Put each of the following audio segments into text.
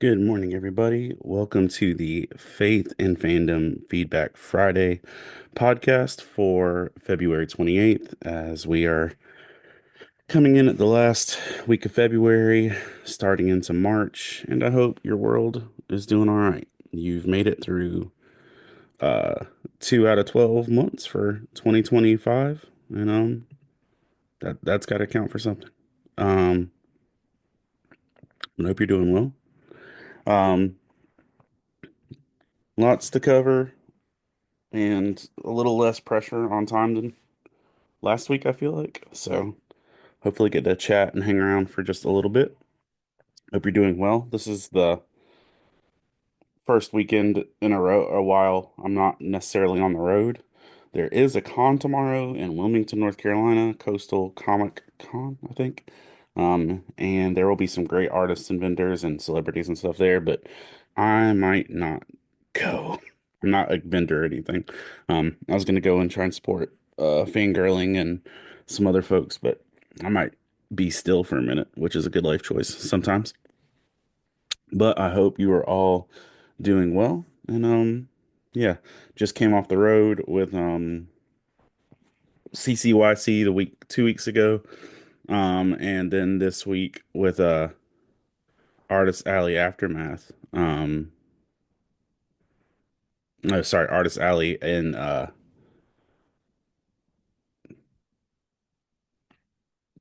Good morning, everybody. Welcome to the Faith and Fandom Feedback Friday podcast for February 28th, as we are coming in at the last week of February, starting into March, and I hope your world is doing all right. You've made it through uh 2 out of 12 months for 2025, and that's got to count for something. Um, I hope you're doing well. Um, Lots to cover and a little less pressure on time than last week, I feel like. So hopefully get to chat and hang around for just a little bit. Hope you're doing well. This is the first weekend in a while I'm not necessarily on the road. There is a con tomorrow in Wilmington, North Carolina, Coastal Comic Con, I think. And there will be some great artists and vendors and celebrities and stuff there, but I might not go. I'm not a vendor or anything. I was gonna go and try and support fangirling and some other folks, but I might be still for a minute, which is a good life choice sometimes. But I hope you are all doing well. And yeah, just came off the road with CCYC the week 2 weeks ago. And then this week with Artist Alley Aftermath. No, sorry, Artist Alley in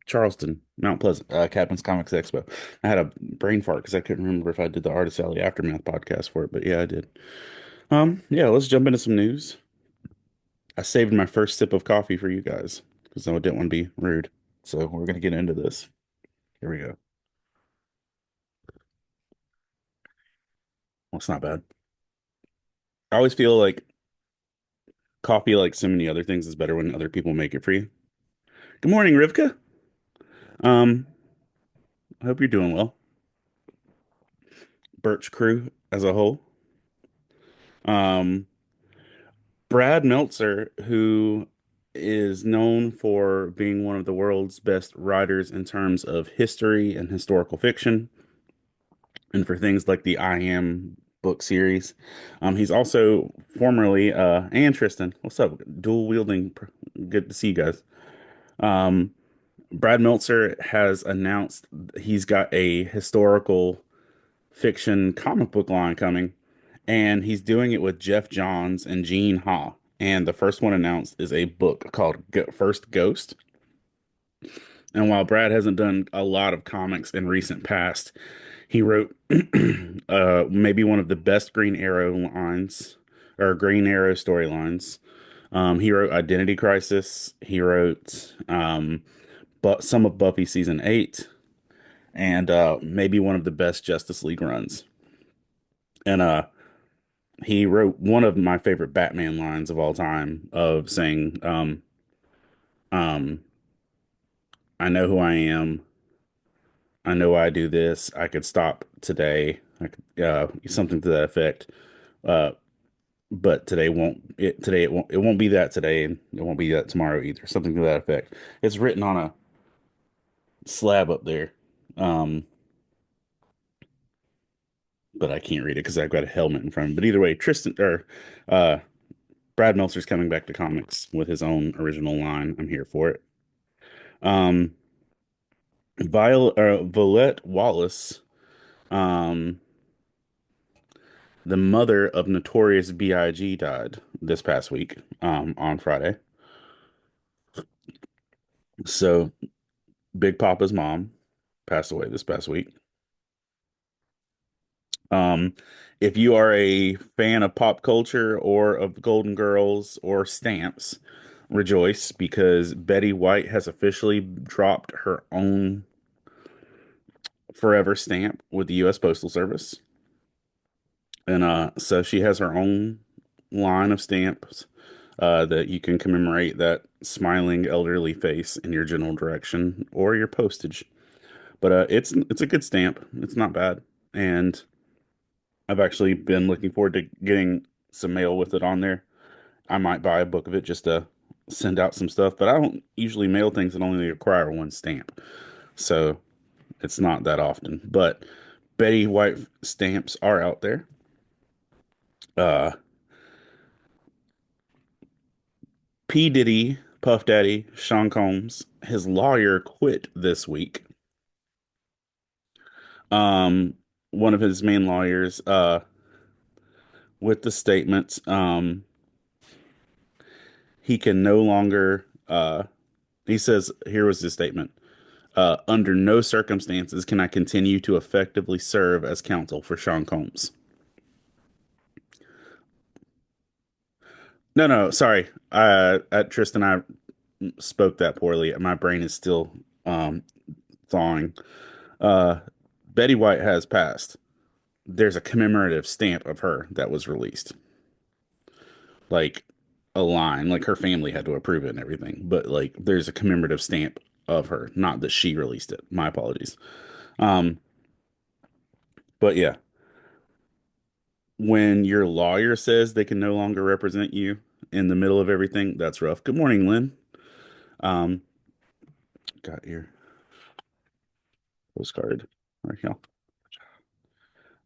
Charleston, Mount Pleasant, Captain's Comics Expo. I had a brain fart because I couldn't remember if I did the Artist Alley Aftermath podcast for it, but yeah, I did. Yeah, let's jump into some news. I saved my first sip of coffee for you guys because I didn't want to be rude. So we're gonna get into this. Here we go. Well, it's not bad. I always feel like coffee, like so many other things, is better when other people make it for you. Good morning, Rivka. Um, I hope you're doing well. Birch crew as a whole. Um, Brad Meltzer, who is known for being one of the world's best writers in terms of history and historical fiction, and for things like the I Am book series. He's also formerly, and Tristan, what's up? Dual wielding. Good to see you guys. Um, Brad Meltzer has announced he's got a historical fiction comic book line coming, and he's doing it with Jeff Johns and Gene Ha. And the first one announced is a book called First Ghost. And while Brad hasn't done a lot of comics in recent past, he wrote maybe one of the best Green Arrow lines or Green Arrow storylines. He wrote Identity Crisis. He wrote but some of Buffy season 8 and maybe one of the best Justice League runs. And he wrote one of my favorite Batman lines of all time of saying, um, I know who I am. I know why I do this. I could stop today. I could, something to that effect. Uh, but today it won't be that today, and it won't be that tomorrow either. Something to that effect. It's written on a slab up there. Um, but I can't read it because I've got a helmet in front of me. But either way, Tristan or uh Brad Meltzer's coming back to comics with his own original line. I'm here for it. Um, Violette Wallace, um, the mother of Notorious B.I.G., died this past week, on Friday. So Big Papa's mom passed away this past week. Um, if you are a fan of pop culture or of Golden Girls or stamps, rejoice because Betty White has officially dropped her own forever stamp with the U.S. Postal Service. And so she has her own line of stamps that you can commemorate that smiling elderly face in your general direction or your postage. But it's a good stamp. It's not bad. And I've actually been looking forward to getting some mail with it on there. I might buy a book of it just to send out some stuff, but I don't usually mail things that only require one stamp. So it's not that often. But Betty White stamps are out there. Uh, P. Diddy, Puff Daddy, Sean Combs, his lawyer quit this week. Um, one of his main lawyers, with the statements, he can no longer, he says, here was his statement. Under no circumstances can I continue to effectively serve as counsel for Sean Combs. No, no, sorry. Tristan, I spoke that poorly. My brain is still um, thawing. Uh, Betty White has passed. There's a commemorative stamp of her that was released, like a line, like her family had to approve it and everything. But like, there's a commemorative stamp of her, not that she released it. My apologies. Um, but yeah, when your lawyer says they can no longer represent you in the middle of everything, that's rough. Good morning, Lynn. Um, got your postcard right here.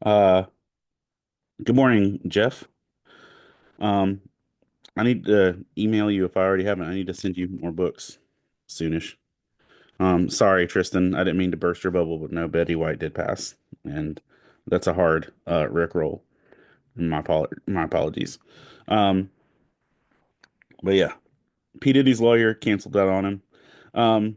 Uh, good morning, Jeff. Um, I need to email you if I already haven't. I need to send you more books soonish. Sorry, Tristan. I didn't mean to burst your bubble, but no, Betty White did pass, and that's a hard Rickroll. My apologies. Um, but yeah, P Diddy's lawyer canceled that on him. Um,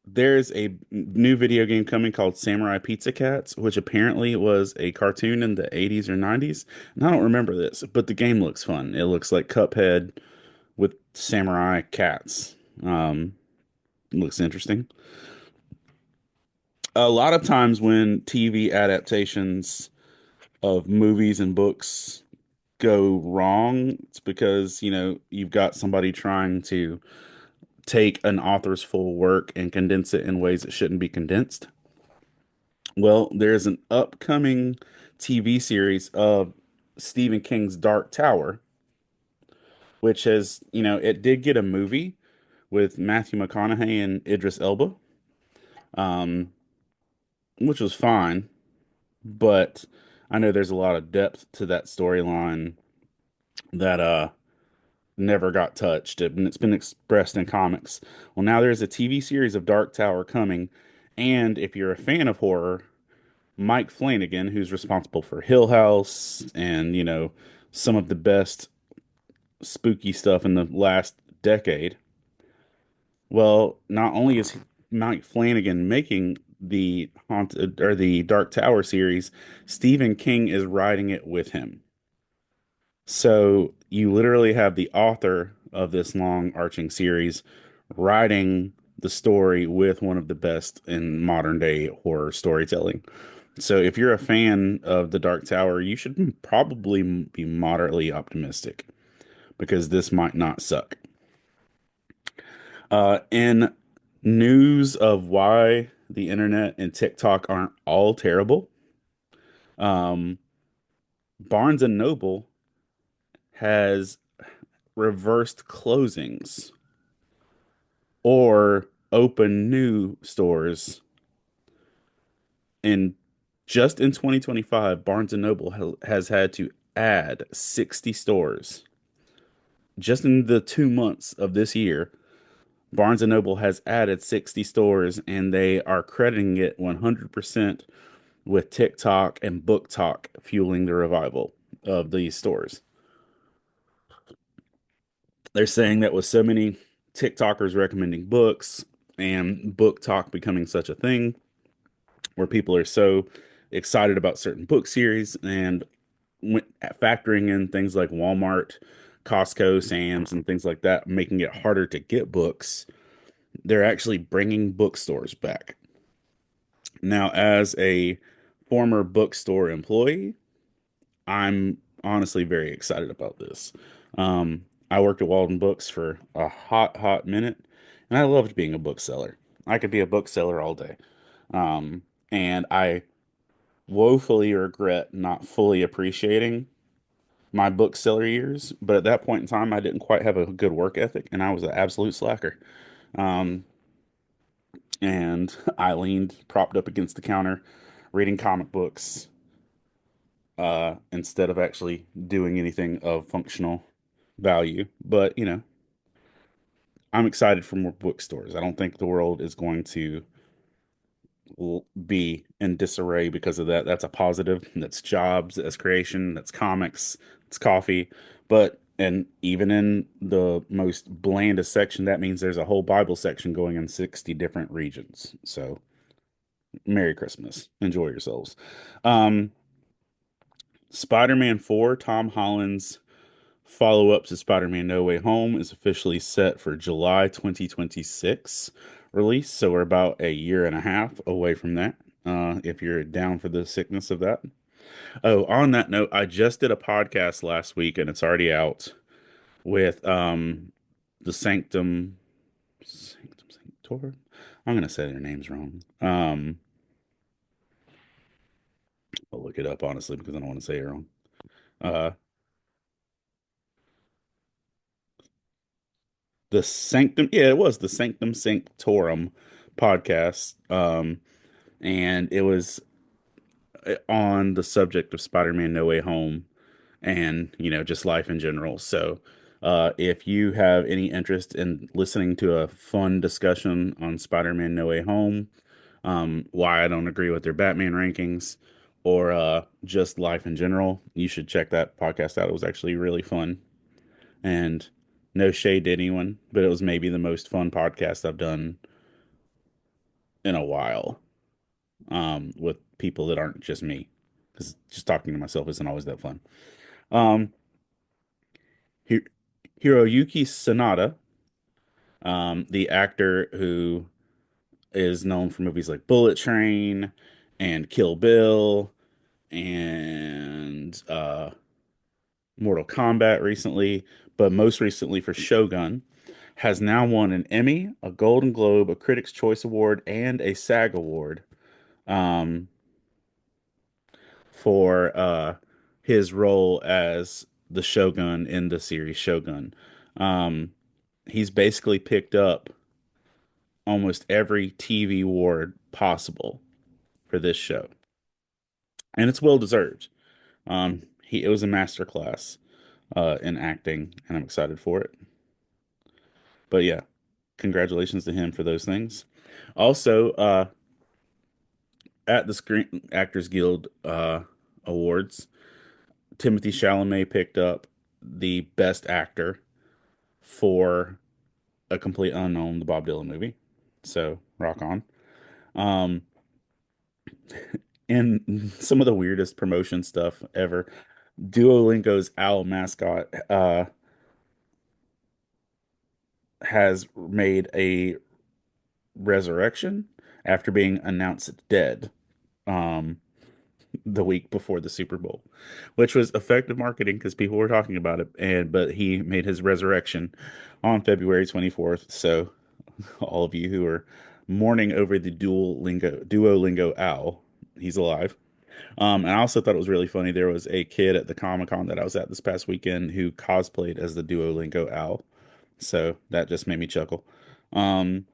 there's a new video game coming called Samurai Pizza Cats, which apparently was a cartoon in the 80s or 90s. And I don't remember this, but the game looks fun. It looks like Cuphead with samurai cats. Looks interesting. A lot of times when TV adaptations of movies and books go wrong, it's because, you've got somebody trying to take an author's full work and condense it in ways that shouldn't be condensed. Well, there's an upcoming TV series of Stephen King's Dark Tower, which it did get a movie with Matthew McConaughey and Idris Elba, um, which was fine, but I know there's a lot of depth to that storyline that never got touched, and it's been expressed in comics. Well, now there's a TV series of Dark Tower coming, and if you're a fan of horror, Mike Flanagan, who's responsible for Hill House and, some of the best spooky stuff in the last decade. Well, not only is Mike Flanagan making the Haunted or the Dark Tower series, Stephen King is writing it with him. So you literally have the author of this long arching series writing the story with one of the best in modern day horror storytelling. So if you're a fan of The Dark Tower, you should probably be moderately optimistic because this might not suck. In news of why the internet and TikTok aren't all terrible, um, Barnes and Noble has reversed closings or open new stores in just in 2025. Barnes and Noble has had to add 60 stores just in the 2 months of this year. Barnes and Noble has added 60 stores, and they are crediting it 100% with TikTok and Book Talk fueling the revival of these stores. They're saying that with so many TikTokers recommending books and Book Talk becoming such a thing where people are so excited about certain book series and factoring in things like Walmart, Costco, Sam's, and things like that, making it harder to get books, they're actually bringing bookstores back. Now, as a former bookstore employee, I'm honestly very excited about this. I worked at Walden Books for a hot, hot minute, and I loved being a bookseller. I could be a bookseller all day. Um, and I woefully regret not fully appreciating my bookseller years, but at that point in time, I didn't quite have a good work ethic, and I was an absolute slacker. Um, and I leaned propped up against the counter, reading comic books instead of actually doing anything of functional value. But, I'm excited for more bookstores. I don't think the world is going to be in disarray because of that. That's a positive. That's jobs, that's creation, that's comics, it's coffee. But, and even in the most blandest section, that means there's a whole Bible section going in 60 different regions. So, Merry Christmas. Enjoy yourselves. Um, Spider-Man 4, Tom Holland's follow-up to Spider-Man No Way Home is officially set for July 2026 release. So we're about a year and a half away from that. If you're down for the sickness of that. Oh, on that note, I just did a podcast last week and it's already out with the Sanctum Sanctorum. I'm gonna say their names wrong. I'll look it up honestly because I don't want to say it wrong. Uh, the Sanctum, yeah, it was the Sanctum Sanctorum podcast. And it was on the subject of Spider-Man No Way Home and, just life in general. So, if you have any interest in listening to a fun discussion on Spider-Man No Way Home, why I don't agree with their Batman rankings, or just life in general, you should check that podcast out. It was actually really fun. And no shade to anyone, but it was maybe the most fun podcast I've done in a while, with people that aren't just me, because just talking to myself isn't always that fun. Um, Hi- Hiroyuki Sanada, the actor who is known for movies like Bullet Train and Kill Bill and Mortal Kombat recently, but most recently for Shogun, has now won an Emmy, a Golden Globe, a Critics' Choice Award, and a SAG Award. Um, for his role as the Shogun in the series Shogun. Um, he's basically picked up almost every TV award possible for this show, and it's well deserved. It was a masterclass in acting, and I'm excited for it. But yeah, congratulations to him for those things. Also, at the Screen Actors Guild Awards, Timothy Chalamet picked up the Best Actor for A Complete Unknown, the Bob Dylan movie. So rock on. Um, and some of the weirdest promotion stuff ever. Duolingo's owl mascot has made a resurrection after being announced dead um, the week before the Super Bowl, which was effective marketing because people were talking about it. But he made his resurrection on February 24th. So all of you who are mourning over the Duolingo owl, he's alive. And I also thought it was really funny. There was a kid at the Comic Con that I was at this past weekend who cosplayed as the Duolingo owl. So that just made me chuckle. Um,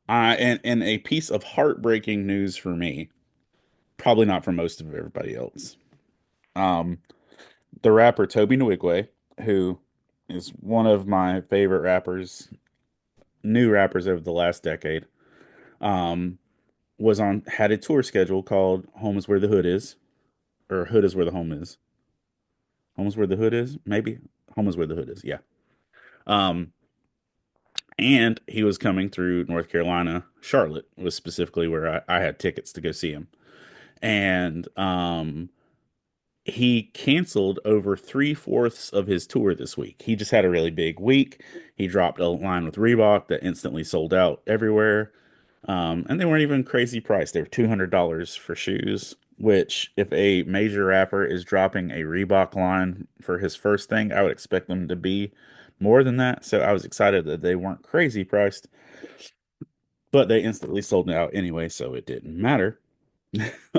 and a piece of heartbreaking news for me, probably not for most of everybody else. Um, the rapper Toby Nwigwe, who is one of my favorite rappers, new rappers over the last decade, um, had a tour schedule called "Home is Where the Hood Is," or "Hood is Where the Home Is." Home is where the hood is, maybe. Home is where the hood is, yeah. Um, and he was coming through North Carolina. Charlotte was specifically where I had tickets to go see him. And he canceled over three-fourths of his tour this week. He just had a really big week. He dropped a line with Reebok that instantly sold out everywhere. And they weren't even crazy priced. They were $200 for shoes, which if a major rapper is dropping a Reebok line for his first thing, I would expect them to be more than that. So I was excited that they weren't crazy priced, but they instantly sold out anyway, so it didn't matter.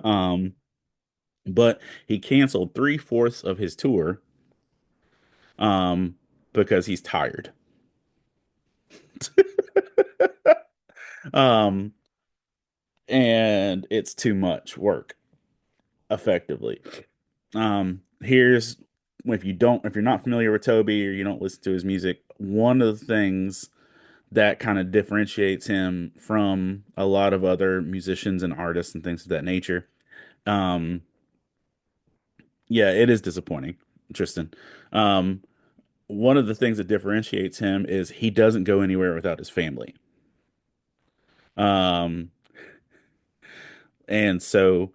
Um, but he canceled three-fourths of his tour, um, because he's tired. Um, and it's too much work effectively. Here's if you're not familiar with Toby or you don't listen to his music, one of the things that kind of differentiates him from a lot of other musicians and artists and things of that nature. Um, yeah, it is disappointing, Tristan. Um, one of the things that differentiates him is he doesn't go anywhere without his family. Um, and so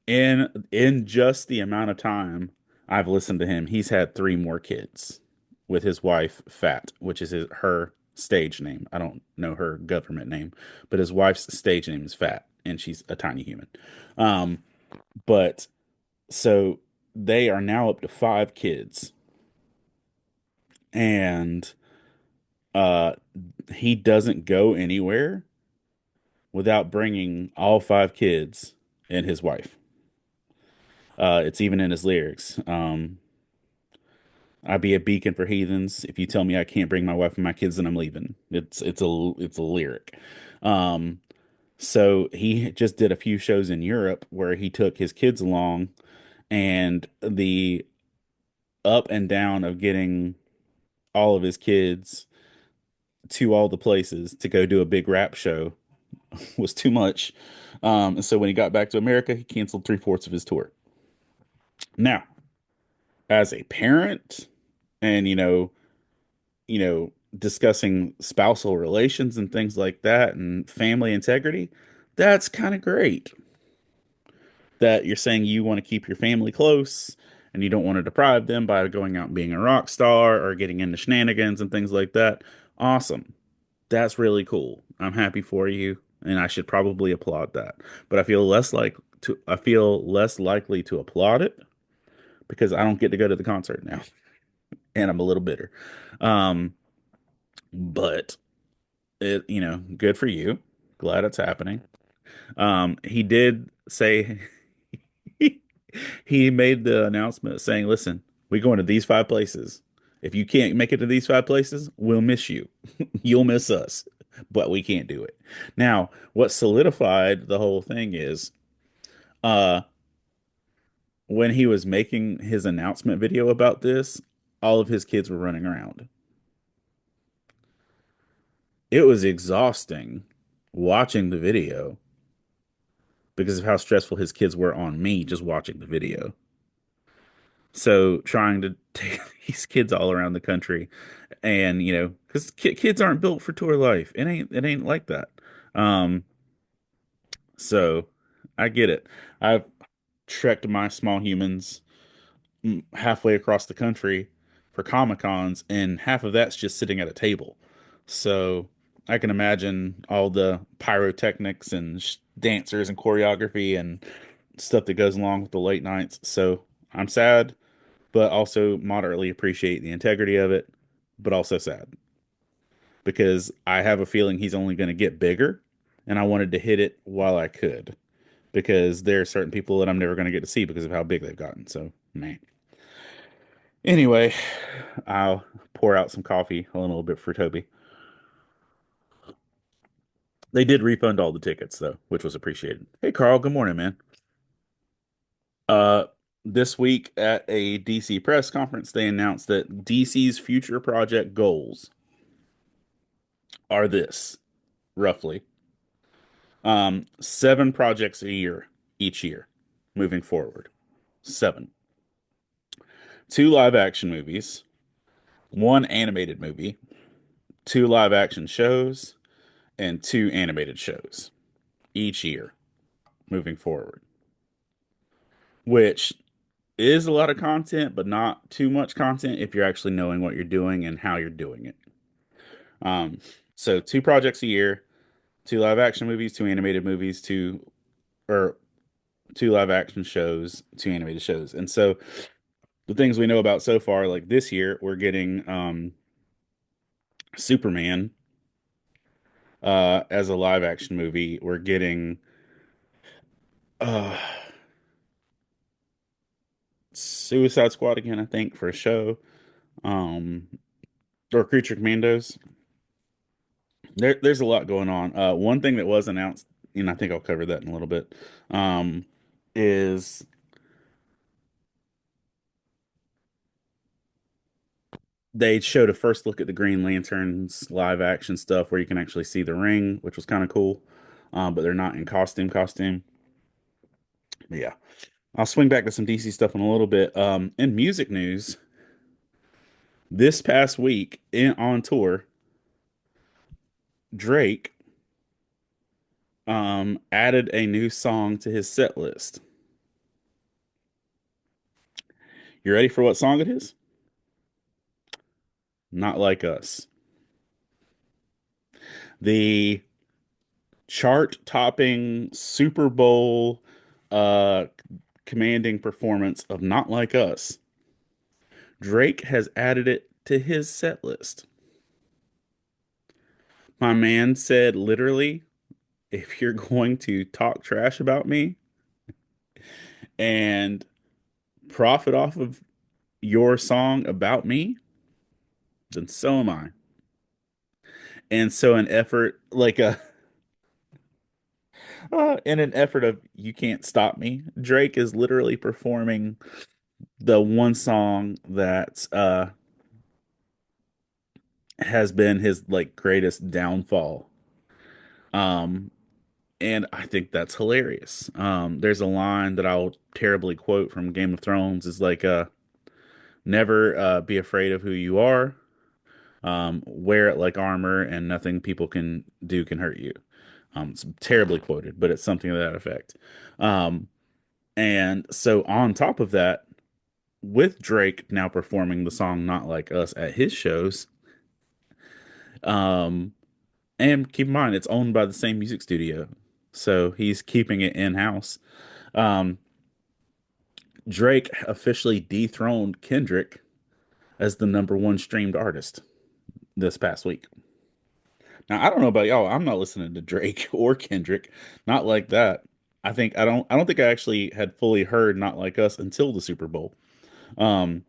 in just the amount of time I've listened to him, he's had three more kids with his wife, Fat, which is her stage name. I don't know her government name, but his wife's stage name is Fat, and she's a tiny human. Um, but so they are now up to five kids, and uh, he doesn't go anywhere without bringing all five kids and his wife. It's even in his lyrics. I'd be a beacon for heathens. If you tell me I can't bring my wife and my kids, then I'm leaving. It's a lyric. Um, so he just did a few shows in Europe where he took his kids along, and the up and down of getting all of his kids to all the places to go do a big rap show was too much. And so when he got back to America, he canceled three-fourths of his tour. Now, as a parent, and discussing spousal relations and things like that and family integrity, that's kind of great that you're saying you want to keep your family close and you don't want to deprive them by going out and being a rock star or getting into shenanigans and things like that. Awesome. That's really cool. I'm happy for you, and I should probably applaud that. But I feel less likely to applaud it because I don't get to go to the concert now, and I'm a little bitter. Um, but good for you. Glad it's happening. He did say he made the announcement saying, "Listen, we're going to these five places. If you can't make it to these five places, we'll miss you. You'll miss us, but we can't do it." Now, what solidified the whole thing is, uh, when he was making his announcement video about this, all of his kids were running around. It was exhausting watching the video because of how stressful his kids were on me just watching the video. So trying to take these kids all around the country, and because kids aren't built for tour life. It ain't like that. Um, so I get it. I've trekked my small humans halfway across the country for Comic Cons, and half of that's just sitting at a table. So I can imagine all the pyrotechnics and dancers and choreography and stuff that goes along with the late nights. So I'm sad, but also moderately appreciate the integrity of it, but also sad because I have a feeling he's only going to get bigger, and I wanted to hit it while I could because there are certain people that I'm never going to get to see because of how big they've gotten. So, man. Anyway, I'll pour out some coffee a little bit for Toby. They did refund all the tickets though, which was appreciated. Hey Carl, good morning, man. Uh this week at a DC press conference, they announced that DC's future project goals are this, roughly. Seven projects a year each year moving forward. Seven. Two live action movies, one animated movie, two live action shows, and two animated shows each year moving forward, which is a lot of content, but not too much content if you're actually knowing what you're doing and how you're doing it. Um, so two projects a year, two live action movies, two animated movies, or two live action shows, two animated shows. And so the things we know about so far, like this year, we're getting Superman as a live action movie. We're getting uh Suicide Squad again, I think, for a show. Um or Creature Commandos. There's a lot going on. One thing that was announced and I think I'll cover that in a little bit, um, is they showed a first look at the Green Lanterns live action stuff where you can actually see the ring, which was kind of cool. But they're not in costume. But yeah, I'll swing back to some DC stuff in a little bit. In music news, this past week on tour, Drake added a new song to his set list. You ready for what song it is? Not Like Us. The chart-topping Super Bowl uh commanding performance of Not Like Us. Drake has added it to his set list. My man said literally, if you're going to talk trash about me and profit off of your song about me, then so am I. And so an effort like a in an effort of you can't stop me, Drake is literally performing the one song that has been his like greatest downfall. Um and I think that's hilarious. There's a line that I'll terribly quote from Game of Thrones is like never be afraid of who you are. Wear it like armor and nothing people can do can hurt you. It's terribly quoted, but it's something to that effect. Um, and so on top of that, with Drake now performing the song Not Like Us at his shows, um, and keep in mind it's owned by the same music studio. So he's keeping it in-house. Um, Drake officially dethroned Kendrick as the number one streamed artist this past week. Now, I don't know about y'all. I'm not listening to Drake or Kendrick. Not like that. I don't think I actually had fully heard Not Like Us until the Super Bowl. Um,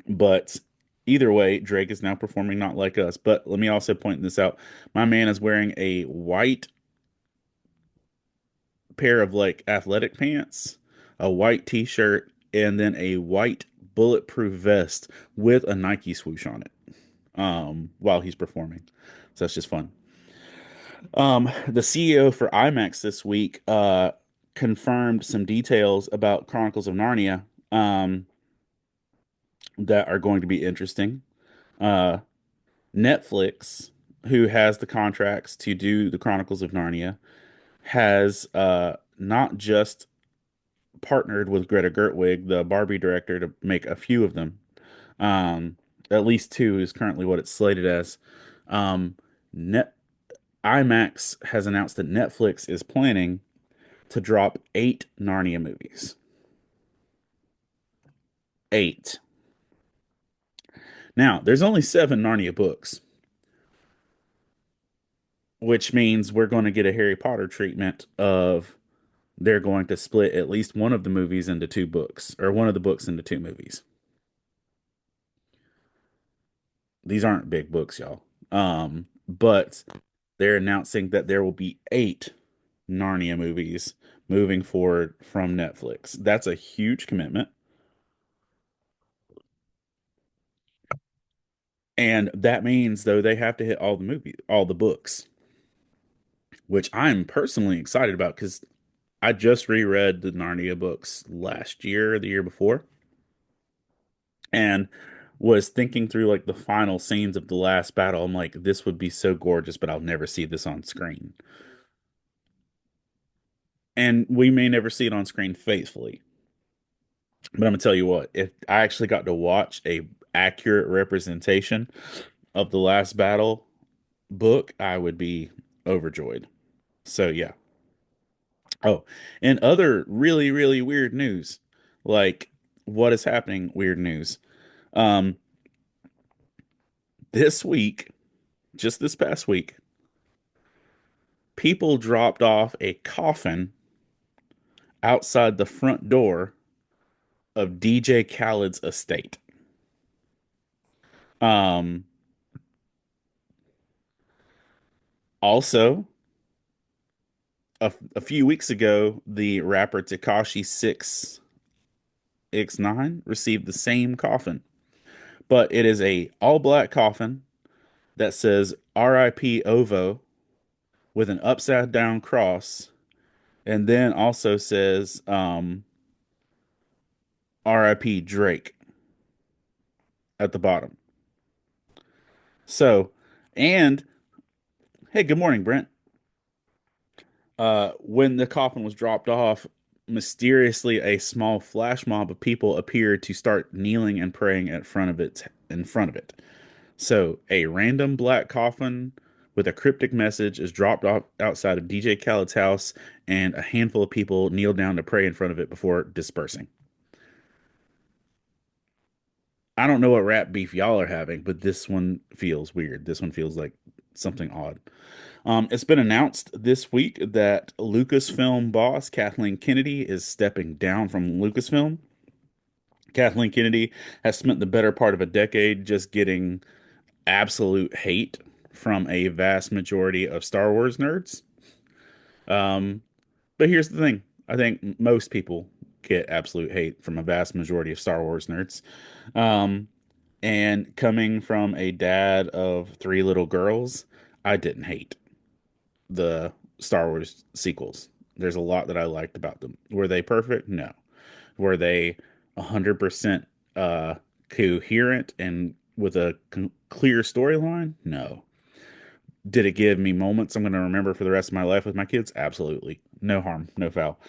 but either way, Drake is now performing Not Like Us. But let me also point this out. My man is wearing a white pair of like athletic pants, a white t-shirt, and then a white bulletproof vest with a Nike swoosh on it while he's performing. So that's just fun. The CEO for IMAX this week confirmed some details about Chronicles of Narnia that are going to be interesting. Uh, Netflix, who has the contracts to do the Chronicles of Narnia, has not just partnered with Greta Gerwig, the Barbie director, to make a few of them. Um, at least two is currently what it's slated as. Um, Net IMAX has announced that Netflix is planning to drop 8 Narnia movies. 8. Now, there's only 7 Narnia books, which means we're going to get a Harry Potter treatment of they're going to split at least one of the movies into 2 books, or one of the books into 2 movies. These aren't big books, y'all. But they're announcing that there will be 8 Narnia movies moving forward from Netflix. That's a huge commitment. And that means though they have to hit all the books, which I'm personally excited about because I just reread the Narnia books last year or the year before and was thinking through like the final scenes of the last battle. I'm like, this would be so gorgeous, but I'll never see this on screen. And we may never see it on screen faithfully. But I'm gonna tell you what, if I actually got to watch a accurate representation of the last battle book, I would be overjoyed. So yeah. Oh, and other really, really weird news, like what is happening, weird news. Um, this week, just this past week, people dropped off a coffin outside the front door of DJ Khaled's estate. Um, Also, a few weeks ago, the rapper Tekashi 6X9 received the same coffin, but it is a all black coffin that says R.I.P. Ovo with an upside down cross, and then also says R.I.P. Drake at the bottom. So, and hey, good morning, Brent. When the coffin was dropped off, mysteriously a small flash mob of people appeared to start kneeling and praying in front of it. So a random black coffin with a cryptic message is dropped off outside of DJ Khaled's house, and a handful of people kneel down to pray in front of it before dispersing. I don't know what rap beef y'all are having, but this one feels weird. This one feels like something odd. It's been announced this week that Lucasfilm boss Kathleen Kennedy is stepping down from Lucasfilm. Kathleen Kennedy has spent the better part of a decade just getting absolute hate from a vast majority of Star Wars nerds. Um, but here's the thing. I think most people get absolute hate from a vast majority of Star Wars nerds. Um, and coming from a dad of three little girls, I didn't hate the Star Wars sequels. There's a lot that I liked about them. Were they perfect? No. Were they 100% uh, coherent and with a clear storyline? No. Did it give me moments I'm going to remember for the rest of my life with my kids? Absolutely. No harm, no foul.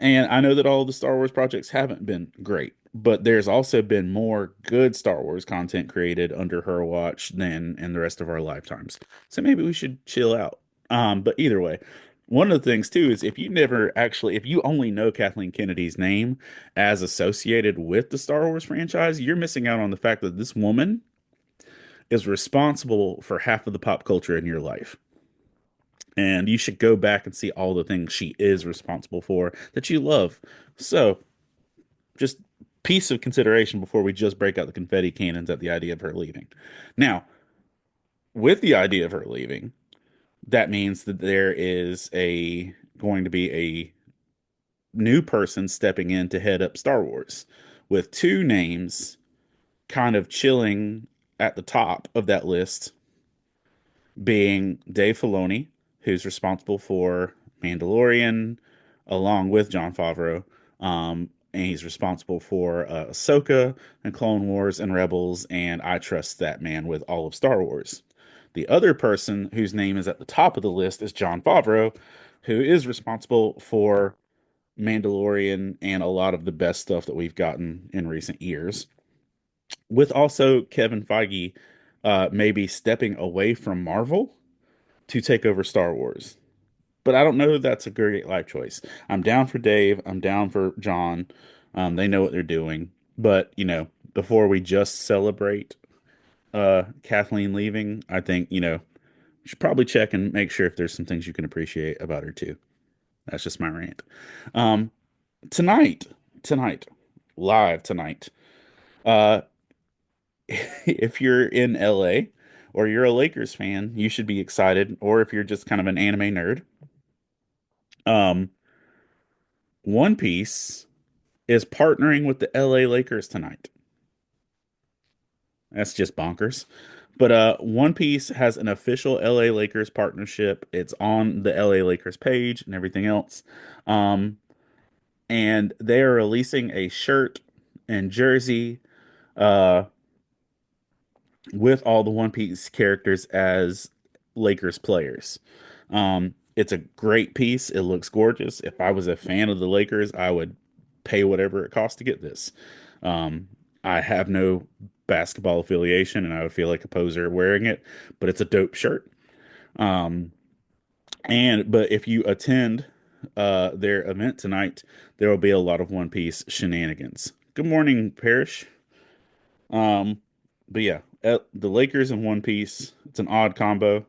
And I know that all the Star Wars projects haven't been great, but there's also been more good Star Wars content created under her watch than in the rest of our lifetimes. So maybe we should chill out. But either way, one of the things too is if you only know Kathleen Kennedy's name as associated with the Star Wars franchise, you're missing out on the fact that this woman is responsible for half of the pop culture in your life. And you should go back and see all the things she is responsible for that you love. So, just piece of consideration before we just break out the confetti cannons at the idea of her leaving. Now, with the idea of her leaving, that means that there is a going to be a new person stepping in to head up Star Wars with two names kind of chilling at the top of that list being Dave Filoni, who's responsible for Mandalorian, along with Jon Favreau. And he's responsible for Ahsoka and Clone Wars and Rebels, and I trust that man with all of Star Wars. The other person whose name is at the top of the list is Jon Favreau, who is responsible for Mandalorian and a lot of the best stuff that we've gotten in recent years. With also Kevin Feige maybe stepping away from Marvel to take over Star Wars. But I don't know if that's a great life choice. I'm down for Dave. I'm down for John. They know what they're doing. But, before we just celebrate Kathleen leaving, I think, you should probably check and make sure if there's some things you can appreciate about her too. That's just my rant. Um, tonight, tonight, live tonight. Uh, if you're in LA or you're a Lakers fan, you should be excited. Or if you're just kind of an anime nerd, um, One Piece is partnering with the LA Lakers tonight. That's just bonkers. But One Piece has an official LA Lakers partnership. It's on the LA Lakers page and everything else. Um, and they are releasing a shirt and jersey uh, with all the One Piece characters as Lakers players. It's a great piece. It looks gorgeous. If I was a fan of the Lakers, I would pay whatever it costs to get this. Um, I have no basketball affiliation, and I would feel like a poser wearing it, but it's a dope shirt. Um, but if you attend their event tonight, there will be a lot of One Piece shenanigans. Good morning, Parrish. Um, but yeah, the Lakers and One Piece, it's an odd combo.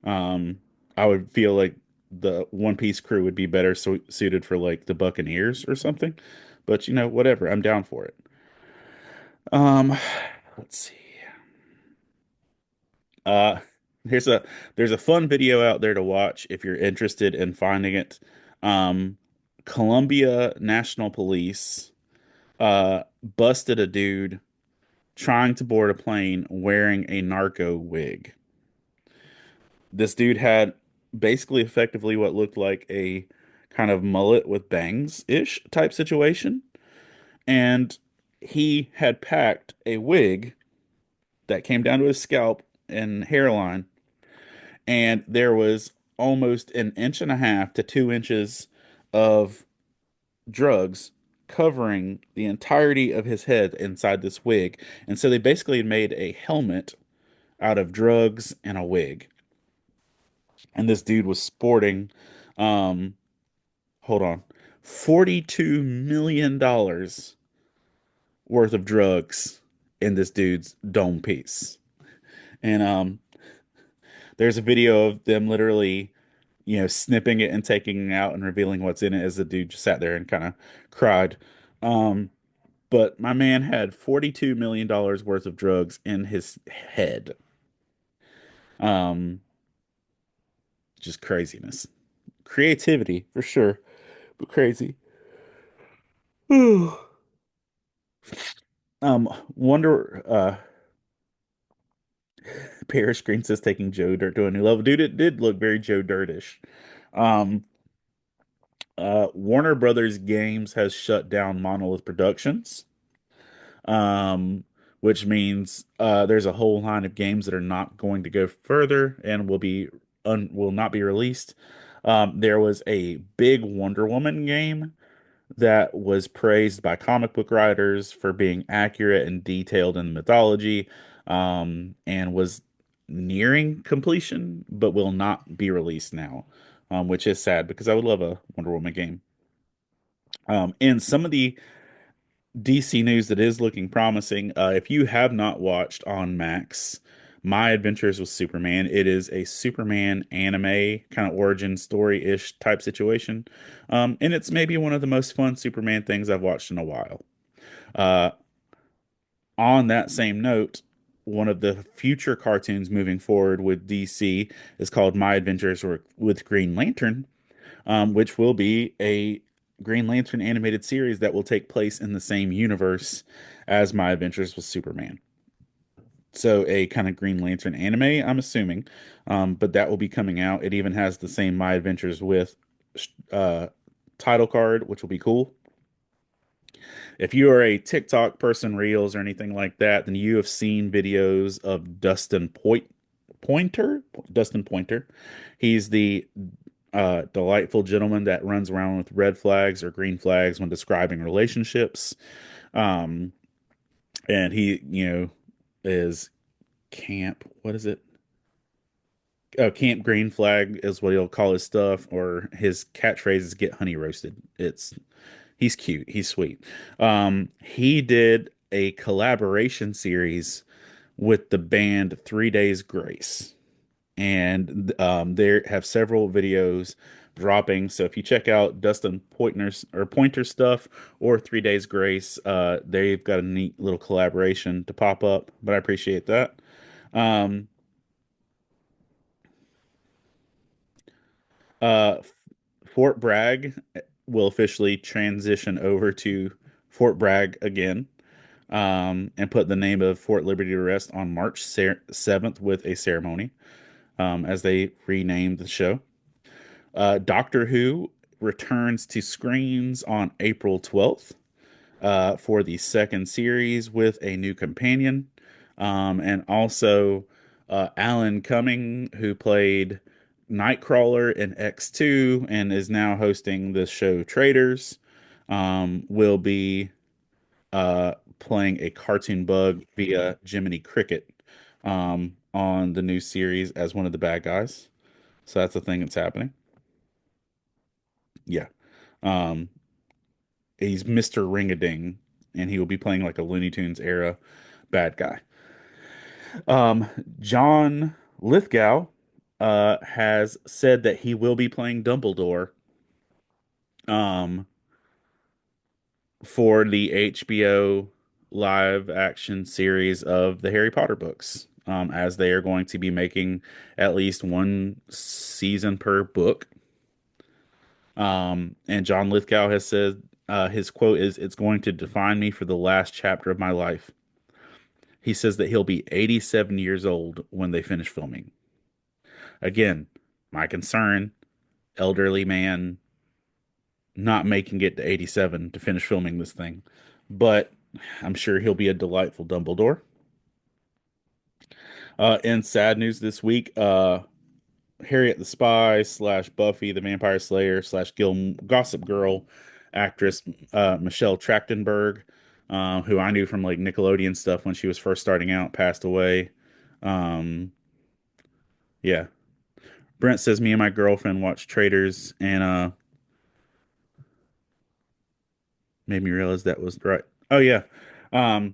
Um, I would feel like the One Piece crew would be better suited for like the Buccaneers or something. But whatever, I'm down for it. Um, let's see. Uh, There's a there's a fun video out there to watch if you're interested in finding it. Um, Columbia National Police busted a dude trying to board a plane wearing a narco wig. This dude had basically effectively what looked like a kind of mullet with bangs-ish type situation, and he had packed a wig that came down to his scalp and hairline, and there was almost an inch and a half to 2 inches of drugs covering the entirety of his head inside this wig. And so they basically made a helmet out of drugs and a wig. And this dude was sporting, um, hold on, $42 million worth of drugs in this dude's dome piece. And there's a video of them literally, snipping it and taking it out and revealing what's in it as the dude just sat there and kind of cried. Um, but my man had $42 million worth of drugs in his head. Um, just craziness. Creativity for sure, but crazy. Wonder Paris Green says taking Joe Dirt to a new level. Dude, it did look very Joe Dirtish. Um, Warner Brothers Games has shut down Monolith Productions, um, which means there's a whole line of games that are not going to go further and will not be released. There was a big Wonder Woman game that was praised by comic book writers for being accurate and detailed in the mythology, and was nearing completion, but will not be released now, which is sad because I would love a Wonder Woman game. And some of the DC news that is looking promising, if you have not watched on Max, My Adventures with Superman, it is a Superman anime kind of origin story-ish type situation. And it's maybe one of the most fun Superman things I've watched in a while. Uh, on that same note, one of the future cartoons moving forward with DC is called My Adventures with Green Lantern, which will be a Green Lantern animated series that will take place in the same universe as My Adventures with Superman. So a kind of Green Lantern anime, I'm assuming, but that will be coming out. It even has the same My Adventures with uh, title card, which will be cool. If you are a TikTok person, Reels, or anything like that, then you have seen videos of Dustin Pointer. He's the delightful gentleman that runs around with red flags or green flags when describing relationships. Um, and he, is what is it? Oh, Camp Green Flag is what he'll call his stuff, or his catchphrase is "Get honey roasted." He's cute, he's sweet. He did a collaboration series with the band 3 Days Grace, and they have several videos dropping. So if you check out Dustin Pointer stuff or 3 Days Grace, they've got a neat little collaboration to pop up. But I appreciate that. Um, uh, Fort Bragg will officially transition over to Fort Bragg again, and put the name of Fort Liberty to rest on March 7th with a ceremony, as they renamed the show. Doctor Who returns to screens on April 12th, for the second series with a new companion. And also, Alan Cumming, who played Nightcrawler in X2 and is now hosting the show Traders, will be playing a cartoon bug via Jiminy Cricket, on the new series as one of the bad guys. So that's the thing that's happening. Yeah. Um, he's Mr. Ring-a-Ding, and he will be playing like a Looney Tunes era bad guy. Um, John Lithgow has said that he will be playing Dumbledore, um, for the HBO live action series of the Harry Potter books. as they are going to be making at least one season per book. And John Lithgow has said his quote is, "It's going to define me for the last chapter of my life." He says that he'll be 87 years old when they finish filming. Again, my concern, elderly man not making it to 87 to finish filming this thing. But I'm sure he'll be a delightful Dumbledore. In sad news this week, Harriet the Spy slash Buffy the Vampire Slayer slash Gossip Girl actress Michelle Trachtenberg, who I knew from like Nickelodeon stuff when she was first starting out, passed away. Um, yeah. Brent says me and my girlfriend watched Traders and made me realize that was right. Oh yeah. Um,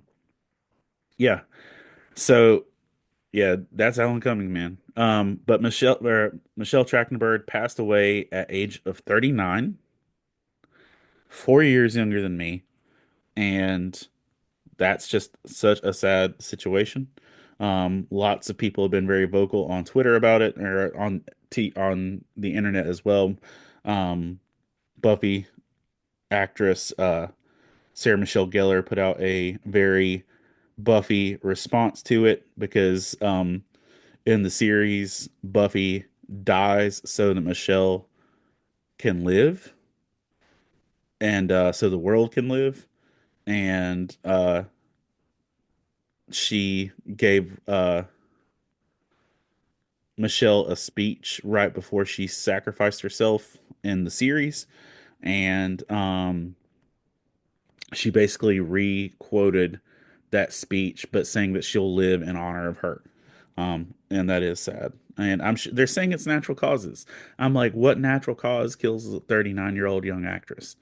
yeah. So yeah, that's Alan Cumming, man. But Michelle Trachtenberg passed away at age of 39, 4 years younger than me, and that's just such a sad situation. Lots of people have been very vocal on Twitter about it, or on the internet as well. Um, Buffy actress Sarah Michelle Gellar put out a very Buffy response to it because in the series, Buffy dies so that Michelle can live and so the world can live. And she gave Michelle a speech right before she sacrificed herself in the series. And she basically re-quoted that speech, but saying that she'll live in honor of her. And that is sad. And they're saying it's natural causes. I'm like, what natural cause kills a 39-year-old young actress?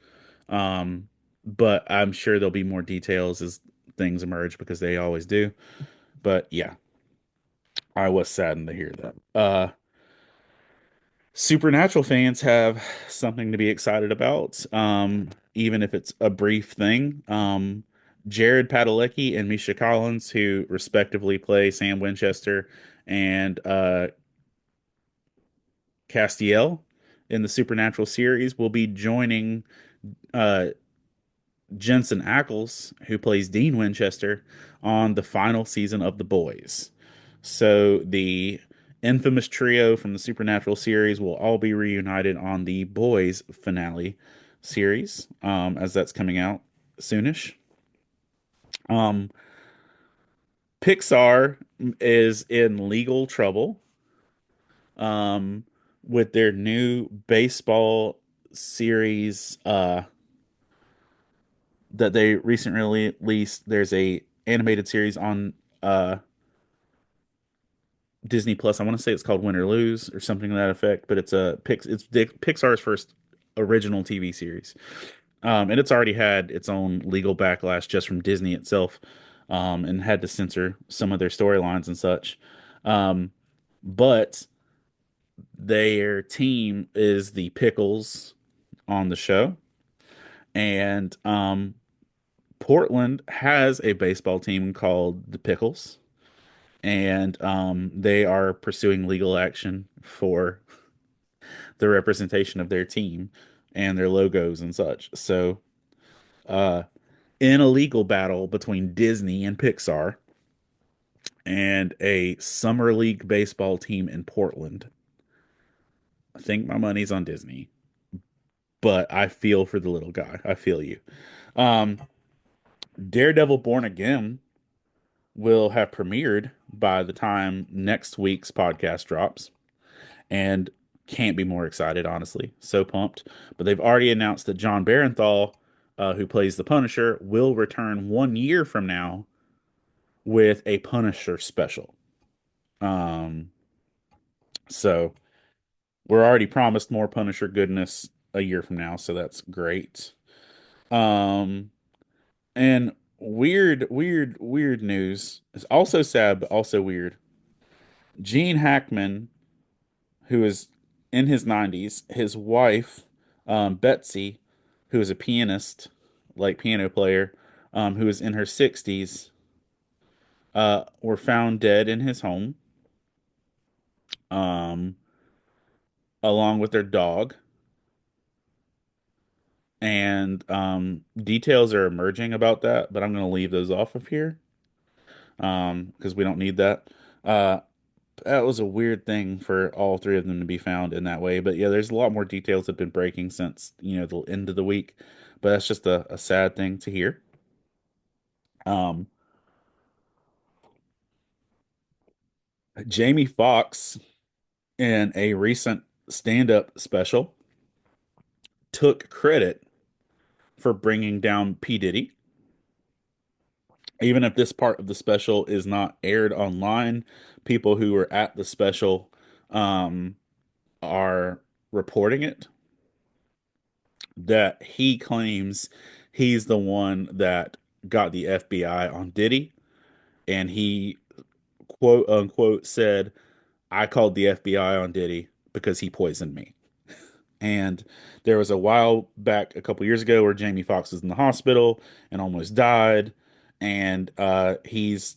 Um, but I'm sure there'll be more details as things emerge because they always do. But yeah, I was saddened to hear that. Supernatural fans have something to be excited about, even if it's a brief thing. Jared Padalecki and Misha Collins, who respectively play Sam Winchester and Castiel in the Supernatural series, will be joining uh, Jensen Ackles, who plays Dean Winchester, on the final season of The Boys. So the infamous trio from the Supernatural series will all be reunited on the Boys finale series, as that's coming out soonish. Um, Pixar is in legal trouble um, with their new baseball series that they recently released. There's a animated series on uh Disney Plus. I want to say it's called Win or Lose or something to that effect, but it's Pixar's first original TV series. And it's already had its own legal backlash just from Disney itself, and had to censor some of their storylines and such. Um, but their team is the Pickles on the show, and Portland has a baseball team called the Pickles, and they are pursuing legal action for the representation of their team and their logos and such. So, uh, in a legal battle between Disney and Pixar and a summer league baseball team in Portland, I think my money's on Disney, but I feel for the little guy. I feel you. Um, Daredevil Born Again will have premiered by the time next week's podcast drops, and can't be more excited, honestly. So pumped. But they've already announced that John Barenthal, who plays the Punisher, will return 1 year from now with a Punisher special. Um, so we're already promised more Punisher goodness a year from now, so that's great. Um, and weird news. It's also sad, but also weird. Gene Hackman, who is in his 90s, his wife, Betsy, who is a pianist, like piano player, who is in her 60s, were found dead in his home, um, along with their dog. And details are emerging about that, but I'm going to leave those off of here because we don't need that. Uh, that was a weird thing for all three of them to be found in that way. But yeah, there's a lot more details that have been breaking since, the end of the week. But that's just a sad thing to hear. Um, Jamie Foxx in a recent stand-up special took credit for bringing down P. Diddy. Even if this part of the special is not aired online, people who were at the special um, are reporting it, that he claims he's the one that got the FBI on Diddy, and he quote unquote said, "I called the FBI on Diddy because he poisoned me." And there was a while back, a couple years ago, where Jamie Foxx was in the hospital and almost died, and he's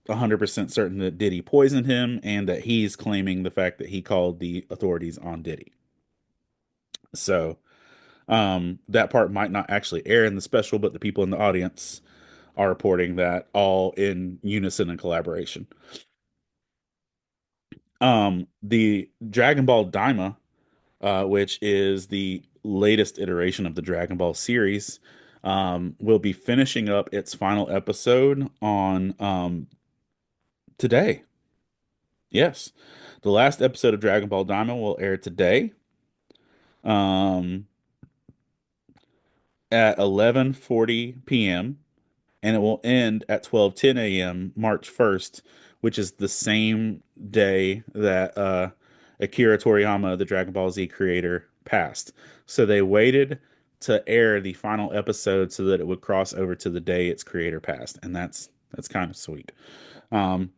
100% certain that Diddy poisoned him, and that he's claiming the fact that he called the authorities on Diddy. So that part might not actually air in the special, but the people in the audience are reporting that all in unison and collaboration. The Dragon Ball Daima, which is the latest iteration of the Dragon Ball series, will be finishing up its final episode on today. Yes, the last episode of Dragon Ball Daima will air today. Um, at 11:40 p.m. and it will end at 12:10 a.m. March 1st, which is the same day that Akira Toriyama, the Dragon Ball Z creator, passed. So they waited to air the final episode so that it would cross over to the day its creator passed, and that's kind of sweet. Um,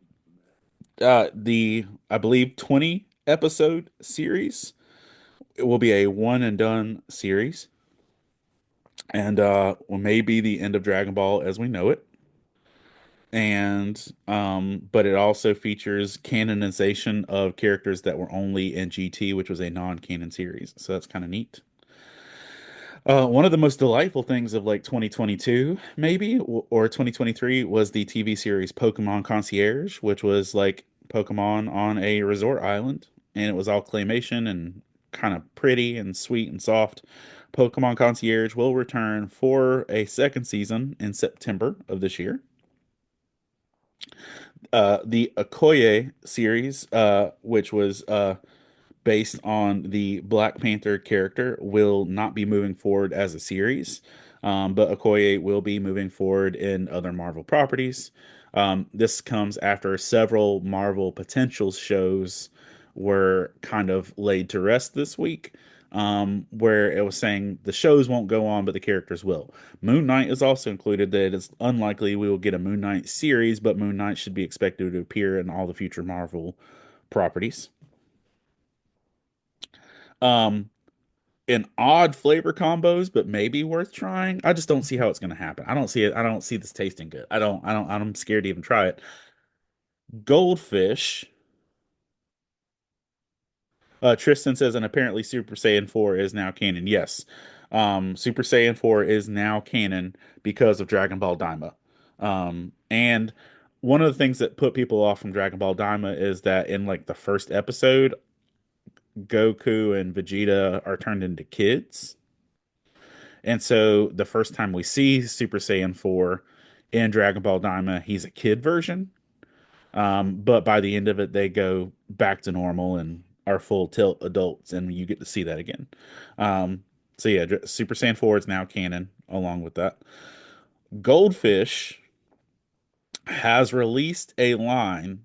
the I believe 20 episode series, it will be a one and done series, and will maybe the end of Dragon Ball as we know it. And but it also features canonization of characters that were only in GT, which was a non-canon series. So that's kind of neat. One of the most delightful things of like 2022, maybe, or 2023, was the TV series Pokemon Concierge, which was like Pokemon on a resort island, and it was all claymation and kind of pretty and sweet and soft. Pokemon Concierge will return for a second season in September of this year. The Okoye series, which was based on the Black Panther character, will not be moving forward as a series, but Okoye will be moving forward in other Marvel properties. This comes after several Marvel potential shows were kind of laid to rest this week, where it was saying the shows won't go on, but the characters will. Moon Knight is also included. That it's unlikely we will get a Moon Knight series, but Moon Knight should be expected to appear in all the future Marvel properties. Um, in odd flavor combos, but maybe worth trying. I just don't see how it's going to happen. I don't see it. I don't see this tasting good. I'm scared to even try it. Goldfish. Tristan says, and apparently Super Saiyan 4 is now canon. Yes. Super Saiyan 4 is now canon because of Dragon Ball Daima. And one of the things that put people off from Dragon Ball Daima is that in like the first episode, Goku and Vegeta are turned into kids. And so the first time we see Super Saiyan 4 in Dragon Ball Daima, he's a kid version. But by the end of it, they go back to normal and are full tilt adults, and you get to see that again. Um, so yeah, Super Saiyan 4 is now canon along with that. Goldfish has released a line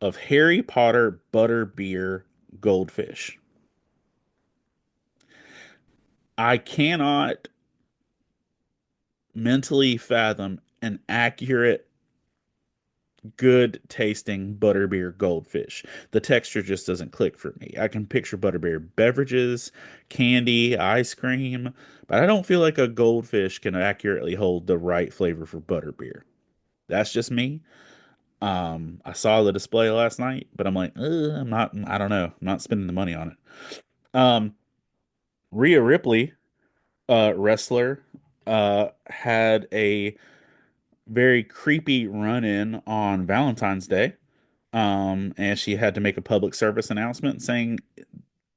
of Harry Potter butterbeer goldfish. I cannot mentally fathom an accurate, good tasting butterbeer goldfish. The texture just doesn't click for me. I can picture butterbeer beverages, candy, ice cream, but I don't feel like a goldfish can accurately hold the right flavor for butterbeer. That's just me. I saw the display last night, but I'm like, I'm not, I don't know. I'm not spending the money on it. Um, Rhea Ripley, wrestler, had a very creepy run-in on Valentine's Day. And she had to make a public service announcement saying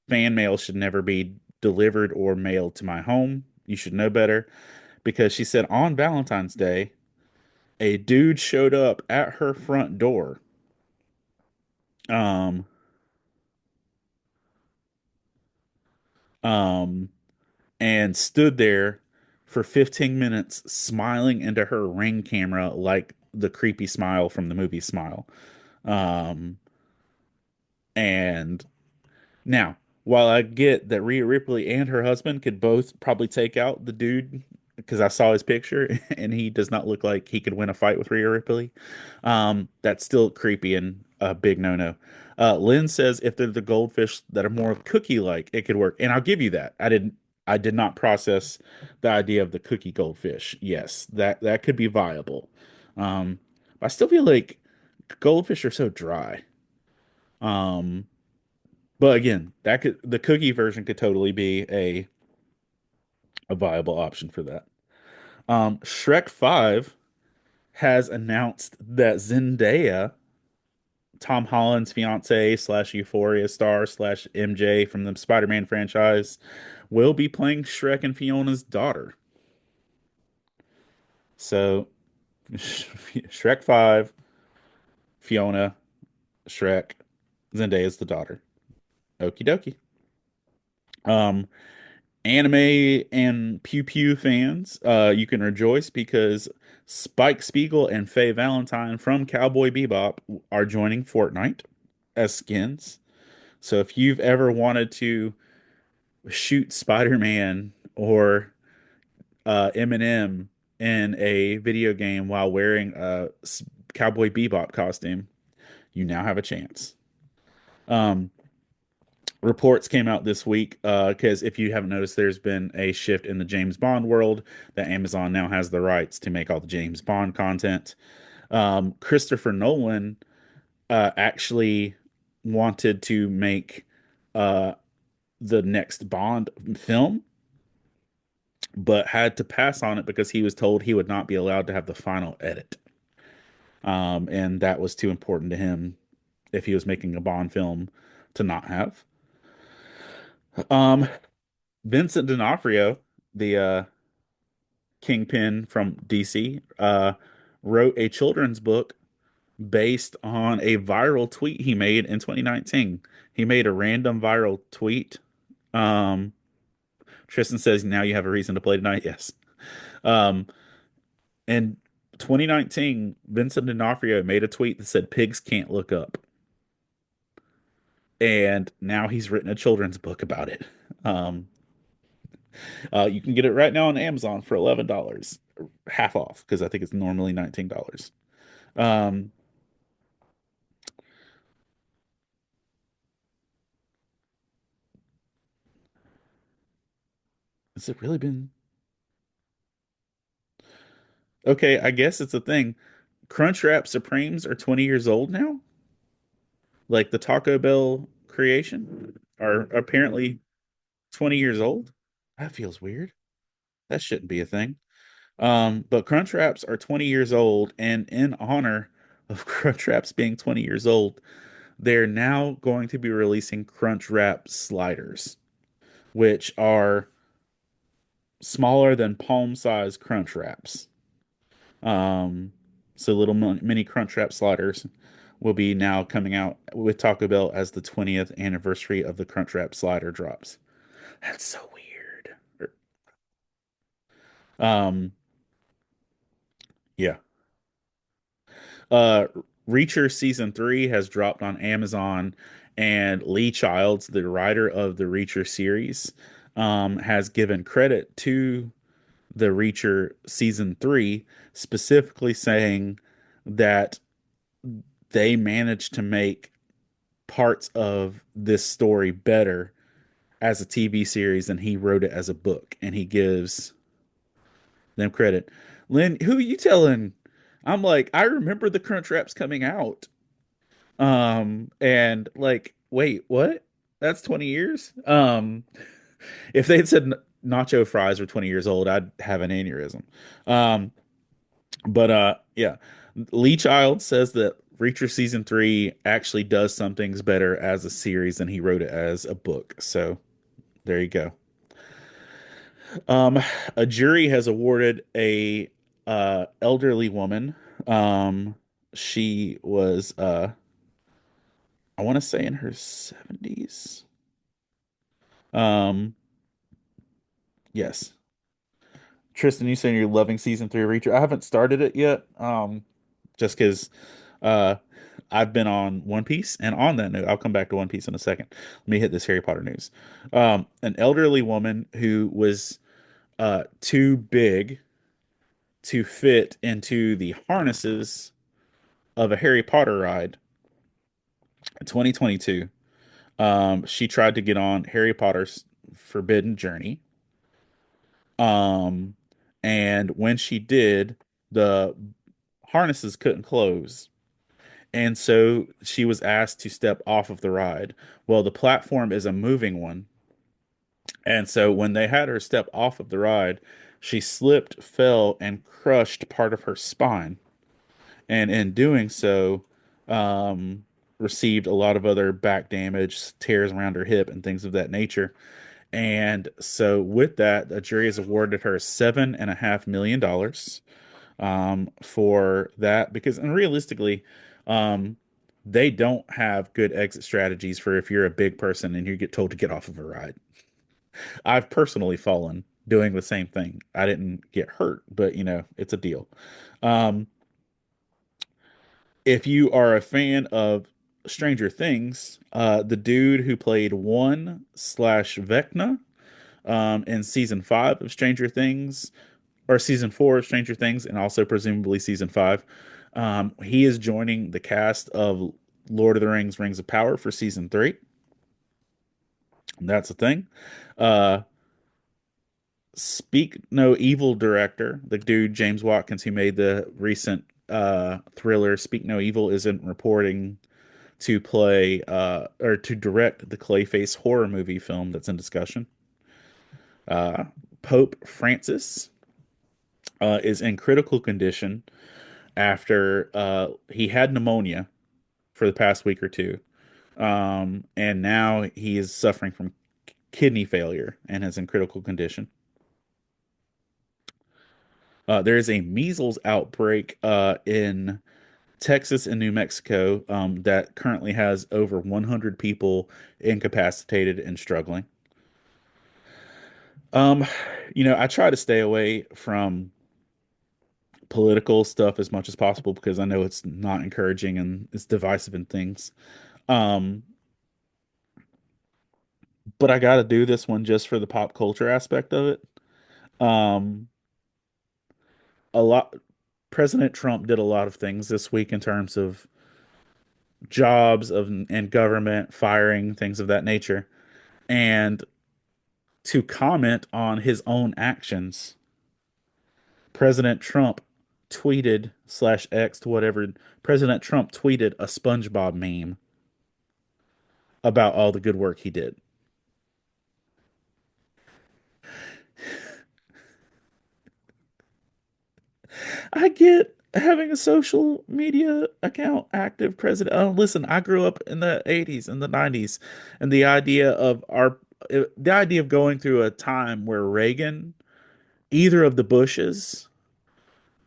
fan mail should never be delivered or mailed to my home. You should know better because she said on Valentine's Day, a dude showed up at her front door. Um, um, and stood there for 15 minutes smiling into her ring camera like the creepy smile from the movie Smile. Um, and now, while I get that Rhea Ripley and her husband could both probably take out the dude because I saw his picture and he does not look like he could win a fight with Rhea Ripley, that's still creepy and a big no-no. Lynn says if they're the goldfish that are more cookie-like, it could work, and I'll give you that. I did not process the idea of the cookie goldfish. Yes, that could be viable. But I still feel like goldfish are so dry. Um, but again, that could the cookie version could totally be a viable option for that. Shrek 5 has announced that Zendaya, Tom Holland's fiance slash Euphoria star slash MJ from the Spider-Man franchise, will be playing Shrek and Fiona's daughter. So Shrek 5, Fiona, Shrek, Zendaya's the daughter. Okie dokie. Um, Anime and Pew Pew fans, you can rejoice because Spike Spiegel and Faye Valentine from Cowboy Bebop are joining Fortnite as skins. So if you've ever wanted to shoot Spider-Man or Eminem in a video game while wearing a Cowboy Bebop costume, you now have a chance. Um, Reports came out this week because if you haven't noticed, there's been a shift in the James Bond world that Amazon now has the rights to make all the James Bond content. Christopher Nolan actually wanted to make uh, the next Bond film, but had to pass on it because he was told he would not be allowed to have the final edit. And that was too important to him if he was making a Bond film to not have. Um, Vincent D'Onofrio, the Kingpin from DC, wrote a children's book based on a viral tweet he made in 2019. He made a random viral tweet. Um, Tristan says, "Now you have a reason to play tonight." Yes. Um, in 2019, Vincent D'Onofrio made a tweet that said, "Pigs can't look up," and now he's written a children's book about it. Um, you can get it right now on Amazon for $11, half off because I think it's normally $19. Um, has it really been? Okay, I guess it's a thing. Crunchwrap Supremes are 20 years old now. Like the Taco Bell creation are apparently 20 years old. That feels weird. That shouldn't be a thing. But Crunchwraps are 20 years old, and in honor of Crunchwraps being 20 years old, they're now going to be releasing Crunchwrap sliders, which are smaller than palm-sized Crunchwraps. Um, so little mini Crunchwrap sliders will be now coming out with Taco Bell as the 20th anniversary of the Crunchwrap slider drops. That's so weird. Um, yeah. Uh, Reacher season 3 has dropped on Amazon, and Lee Childs, the writer of the Reacher series, has given credit to the Reacher season 3, specifically saying that they managed to make parts of this story better as a TV series than he wrote it as a book, and he gives them credit. Lynn, who are you telling? I'm like, I remember the Crunch Wraps coming out. And like, wait, what? That's 20 years? If they had said nacho fries were 20 years old, I'd have an aneurysm. Um, but yeah. Lee Child says that Reacher season 3 actually does some things better as a series than he wrote it as a book. So there you go. Um, a jury has awarded a elderly woman. Um, she was I want to say in her 70s. Um, yes. Tristan, you saying you're loving season 3 of Reacher? I haven't started it yet. Just because uh I've been on One Piece, and on that note, I'll come back to One Piece in a second. Let me hit this Harry Potter news. An elderly woman who was too big to fit into the harnesses of a Harry Potter ride in 2022. She tried to get on Harry Potter's Forbidden Journey. Um, and when she did, the harnesses couldn't close. And so she was asked to step off of the ride. Well, the platform is a moving one. And so when they had her step off of the ride, she slipped, fell, and crushed part of her spine. And in doing so, um, received a lot of other back damage, tears around her hip, and things of that nature. And so, with that, the jury has awarded her $7.5 million for that because, and realistically, um, they don't have good exit strategies for if you're a big person and you get told to get off of a ride. I've personally fallen doing the same thing. I didn't get hurt, but it's a deal. Um, if you are a fan of Stranger Things, the dude who played one slash Vecna in season 5 of Stranger Things, or season 4 of Stranger Things, and also presumably season 5, he is joining the cast of Lord of the Rings: Rings of Power for season 3. That's a thing. Uh, Speak No Evil director, the dude James Watkins who made the recent thriller Speak No Evil, isn't reporting to play or to direct the Clayface horror movie film that's in discussion. Uh, Pope Francis is in critical condition after he had pneumonia for the past week or two. And now he is suffering from kidney failure and is in critical condition. There is a measles outbreak in Texas and New Mexico that currently has over 100 people incapacitated and struggling. Um, I try to stay away from political stuff as much as possible because I know it's not encouraging and it's divisive and things. Um, but I got to do this one just for the pop culture aspect of it. Um, a lot President Trump did a lot of things this week in terms of jobs of and government firing, things of that nature. And to comment on his own actions, President Trump tweeted slash X to whatever, President Trump tweeted a SpongeBob meme about all the good work he did. I get having a social media account active president. Oh, listen, I grew up in the 80s and the 90s, and the idea of going through a time where Reagan, either of the Bushes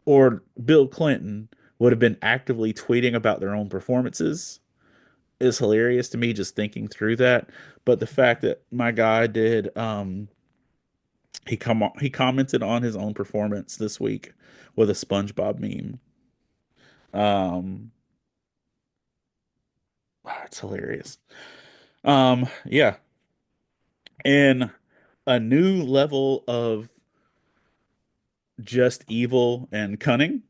or Bill Clinton would have been actively tweeting about their own performances is hilarious to me just thinking through that. But the fact that my guy did he commented on his own performance this week with a SpongeBob meme. Um it's hilarious. Yeah. And a new level of just evil and cunning.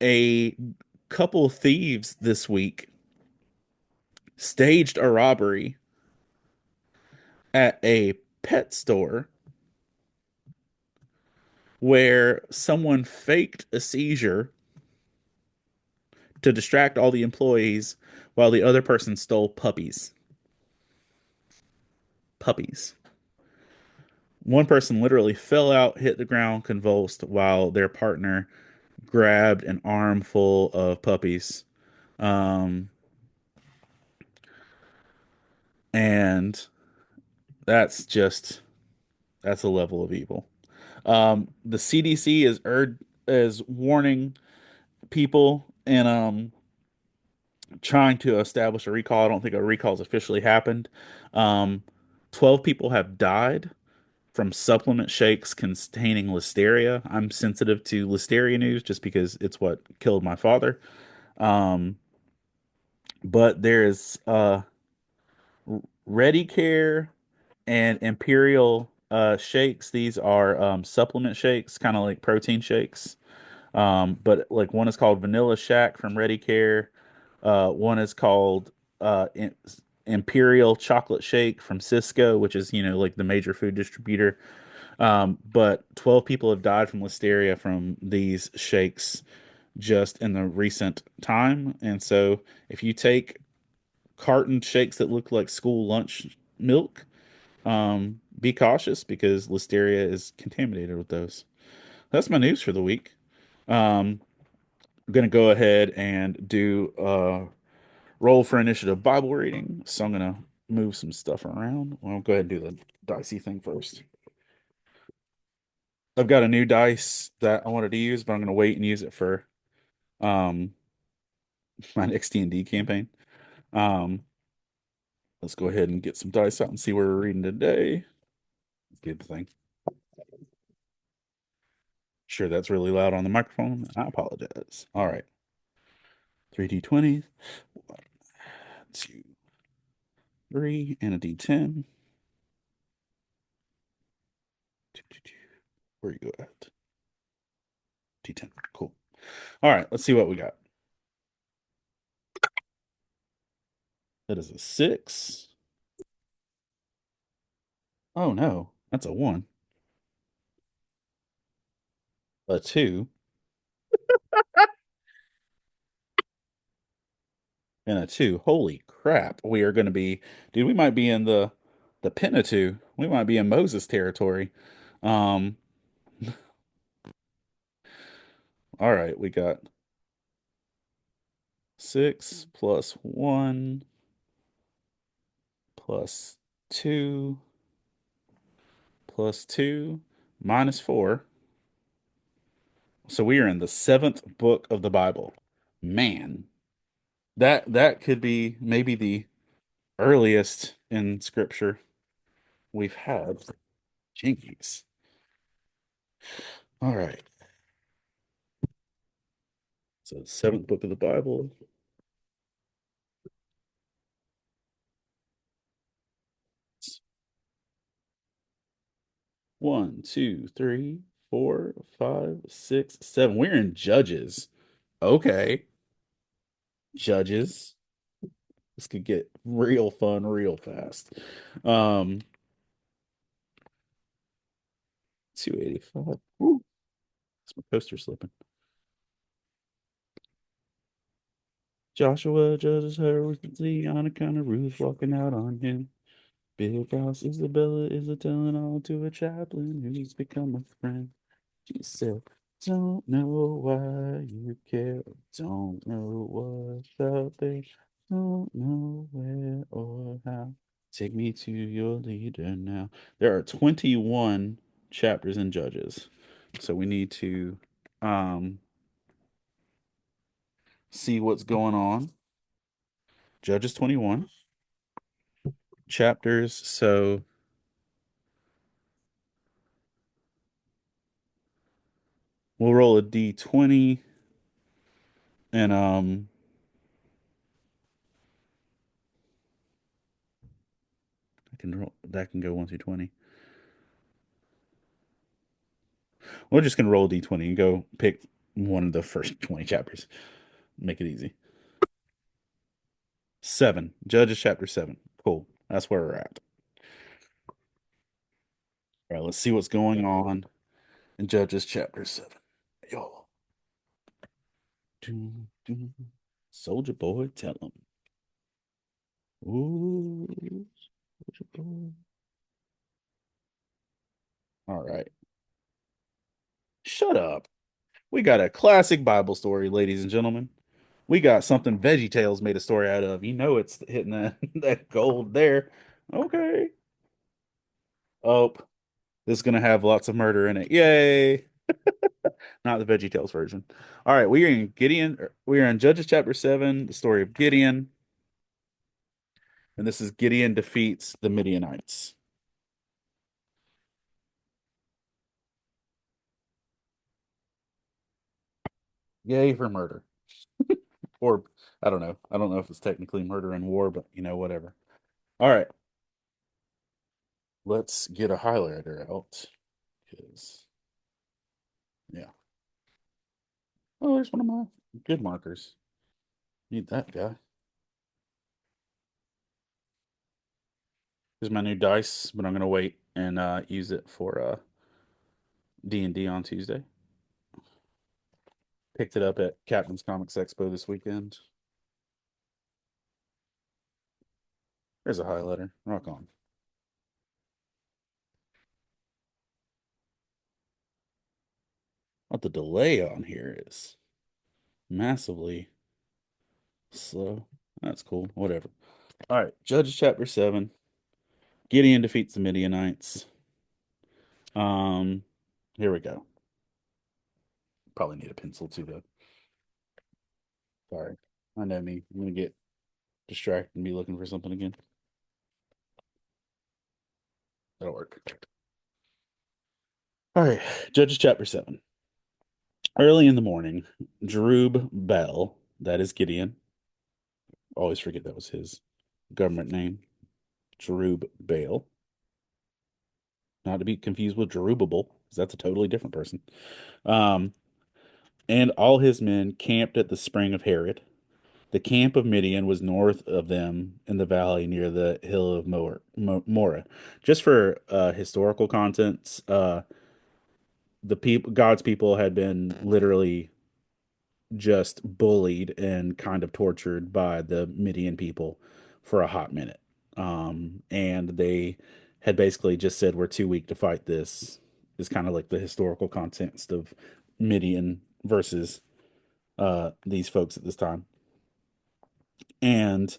A couple thieves this week staged a robbery at a pet store where someone faked a seizure to distract all the employees while the other person stole puppies. Puppies. One person literally fell out, hit the ground, convulsed, while their partner grabbed an armful of puppies. Um, and that's just that's a level of evil. The CDC is warning people and trying to establish a recall. I don't think a recall has officially happened. Um, 12 people have died from supplement shakes containing listeria. I'm sensitive to listeria news just because it's what killed my father. Um, but there's Ready Care and Imperial shakes. These are supplement shakes, kind of like protein shakes. But like one is called Vanilla Shack from Ready Care. One is called Imperial Chocolate Shake from Cisco, which is, like the major food distributor. But 12 people have died from listeria from these shakes just in the recent time. And so if you take carton shakes that look like school lunch milk, be cautious because listeria is contaminated with those. That's my news for the week. I'm going to go ahead and do roll for initiative Bible reading. So I'm going to move some stuff around. Well, I'll go ahead and do the dicey thing first. I've got a new dice that I wanted to use, but I'm going to wait and use it for um, my next D&D campaign. Um, let's go ahead and get some dice out and see where we're reading today. Good thing. Sure, that's really loud on the microphone. I apologize. All right. 3d20, 1, 2, 3, and a d10. Where you at? D10. Cool. All right, let's see what we got. That is a 6. Oh no, that's a 1. A 2 and a 2. Holy crap. We are going to be, dude, we might be in the Pentateuch. We might be in Moses territory. Um, all right, we got 6 plus 1 plus 2 plus 2 minus 4. So we are in the seventh book of the Bible. Man, that could be maybe the earliest in scripture we've had. Jinkies. All right. So seventh book of the Bible. 1, 2, 3, 4, 5, 6, 7. We're in Judges. Okay. Judges. This could get real fun real fast. Um, 285. Woo, it's my poster slipping. Joshua judges her with the on account of Ruth walking out on him. Big house Isabella is a telling all to a chaplain who's become a friend. She said, don't know why you care, don't know what's out there, don't know where or how. Take me to your leader now. There are 21 chapters in Judges. So we need to um see what's going on. Judges 21 chapters. So we'll roll a d20 and I can roll that can go 1 through 20. We're just gonna roll a d20 and go pick one of the first 20 chapters. Make it easy. 7. Judges chapter 7. Cool. That's where we're at. All right, let's see what's going on Judges chapter 7. Yo. Soldier boy, tell him. Ooh, soldier boy. All right. Shut up. We got a classic Bible story, ladies and gentlemen. We got something Veggie Tales made a story out of. You know it's hitting that, that gold there. Okay. Oh, this is gonna have lots of murder in it. Yay! Not the Veggie Tales version. All right, we are in Gideon. We are in Judges chapter 7, the story of Gideon, and this is Gideon defeats the Midianites. Yay for murder. Or I don't know. I don't know if it's technically murder in war, but whatever. All right, let's get a highlighter out. Because yeah. Oh, there's one of my good markers. Need that guy. Here's my new dice, but I'm gonna wait and use it for D&D on Tuesday. Picked it up at Captain's Comics Expo this weekend. There's a highlighter. Rock on. What the delay on here is massively slow. That's cool. Whatever. All right. Judges chapter 7. Gideon defeats the Midianites. Um, Here we go. Probably need a pencil too, though. Sorry. I know me. I'm gonna get distracted and be looking for something again. That'll work. All right. Judges chapter 7. Early in the morning, Jerub Bel, that is Gideon. Always forget that was his government name. Jerub Baal. Not to be confused with Jerubbaal, because that's a totally different person. Um, and all his men camped at the spring of Herod. The camp of Midian was north of them in the valley near the hill of Moreh. Just for historical contents, the people, God's people, had been literally just bullied and kind of tortured by the Midian people for a hot minute. And they had basically just said, we're too weak to fight this, is kind of like the historical context of Midian versus these folks at this time. And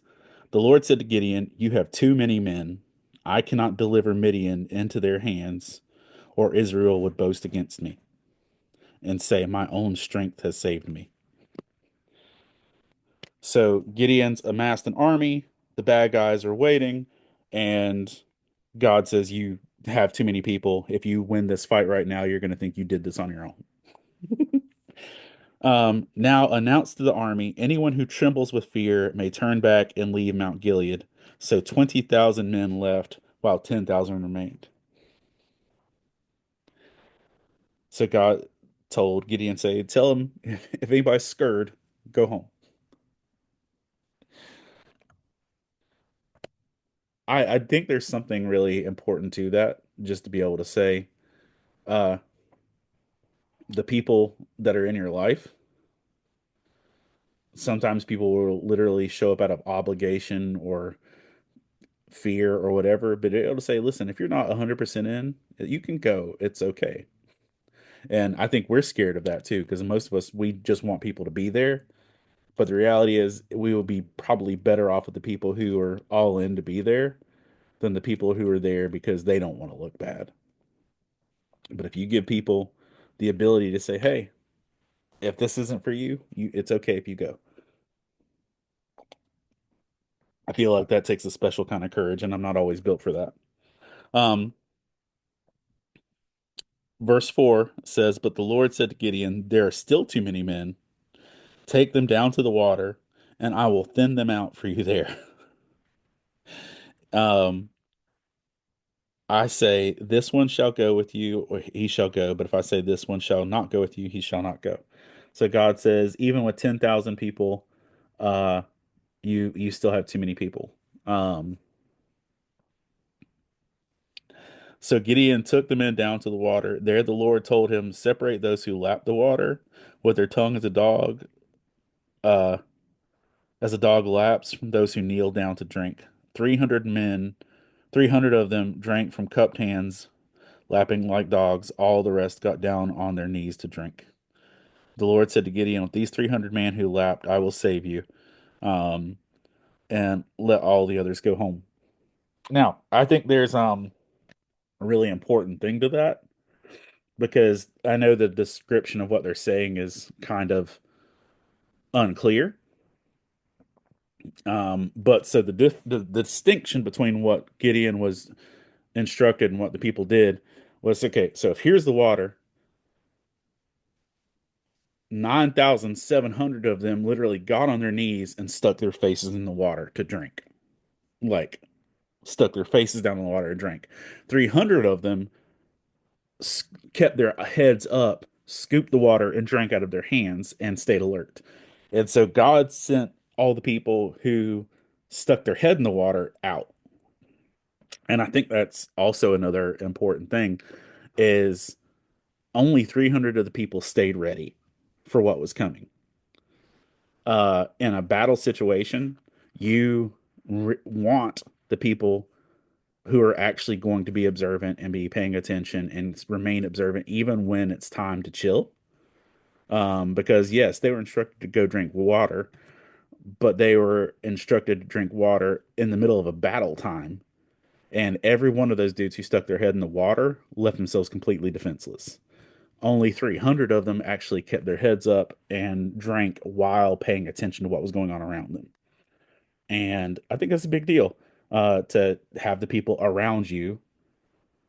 the Lord said to Gideon, you have too many men. I cannot deliver Midian into their hands, or Israel would boast against me and say, my own strength has saved me. So Gideon's amassed an army. The bad guys are waiting, and God says, "You have too many people. If you win this fight right now, you're going to think you did this on your own." Now announce to the army, anyone who trembles with fear may turn back and leave Mount Gilead. So 20,000 men left, while 10,000 remained. So God told Gideon, say, tell him if anybody's scared, go home. I think there's something really important to that, just to be able to say, uh, the people that are in your life, sometimes people will literally show up out of obligation or fear or whatever, but able to say, listen, if you're not 100% in, you can go. It's okay. And I think we're scared of that too, because most of us, we just want people to be there. But the reality is, we will be probably better off with the people who are all in to be there than the people who are there because they don't want to look bad. But if you give people the ability to say, hey, if this isn't for you, it's okay if you go. I feel like that takes a special kind of courage, and I'm not always built for that. Um, Verse 4 says, but the Lord said to Gideon, there are still too many men. Take them down to the water, and I will thin them out for you there. Um, I say, this one shall go with you, or he shall go. But if I say this one shall not go with you, he shall not go. So God says, even with 10,000 people, uh, you still have too many people. Um, So Gideon took the men down to the water. There the Lord told him, separate those who lap the water with their tongue uh, as a dog laps from those who kneel down to drink. 300 men, 300 of them drank from cupped hands, lapping like dogs. All the rest got down on their knees to drink. The Lord said to Gideon, with these 300 men who lapped, I will save you, um, and let all the others go home. Now, I think there's a really important thing to that because I know the description of what they're saying is kind of unclear. But so the distinction between what Gideon was instructed and what the people did was okay. So if here's the water, 9,700 of them literally got on their knees and stuck their faces in the water to drink, like stuck their faces down in the water and drank. 300 of them kept their heads up, scooped the water, and drank out of their hands and stayed alert. And so God sent all the people who stuck their head in the water out. And I think that's also another important thing is only 300 of the people stayed ready for what was coming. In a battle situation, you want the people who are actually going to be observant and be paying attention and remain observant even when it's time to chill. Because yes, they were instructed to go drink water, but they were instructed to drink water in the middle of a battle time. And every one of those dudes who stuck their head in the water left themselves completely defenseless. Only 300 of them actually kept their heads up and drank while paying attention to what was going on around them. And I think that's a big deal to have the people around you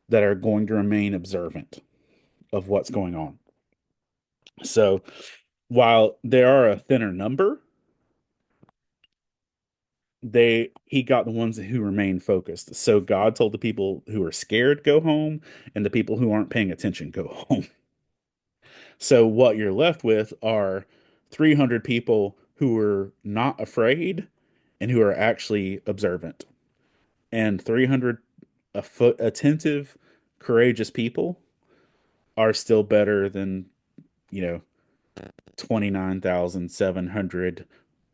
that are going to remain observant of what's going on. So while there are a thinner number, he got the ones who remain focused. So God told the people who are scared go home, and the people who aren't paying attention go home. So what you're left with are 300 people who are not afraid and who are actually observant, and 300 attentive, courageous people are still better than, you know, 29,700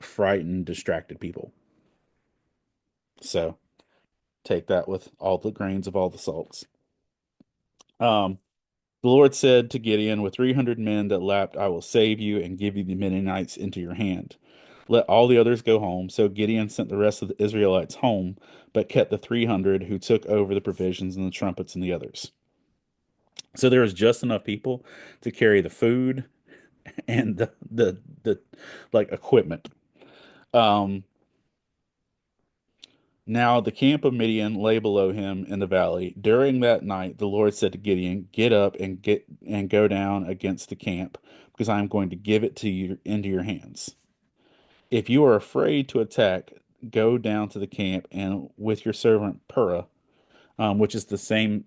frightened, distracted people. So take that with all the grains of all the salts. Um, the Lord said to Gideon, with 300 men that lapped, I will save you and give you the Midianites into your hand. Let all the others go home. So Gideon sent the rest of the Israelites home, but kept the 300 who took over the provisions and the trumpets and the others. So there was just enough people to carry the food and the like equipment. Um, Now the camp of Midian lay below him in the valley. During that night, the Lord said to Gideon, "Get up and go down against the camp, because I am going to give it to you into your hands. If you are afraid to attack, go down to the camp and with your servant Purah, which is the same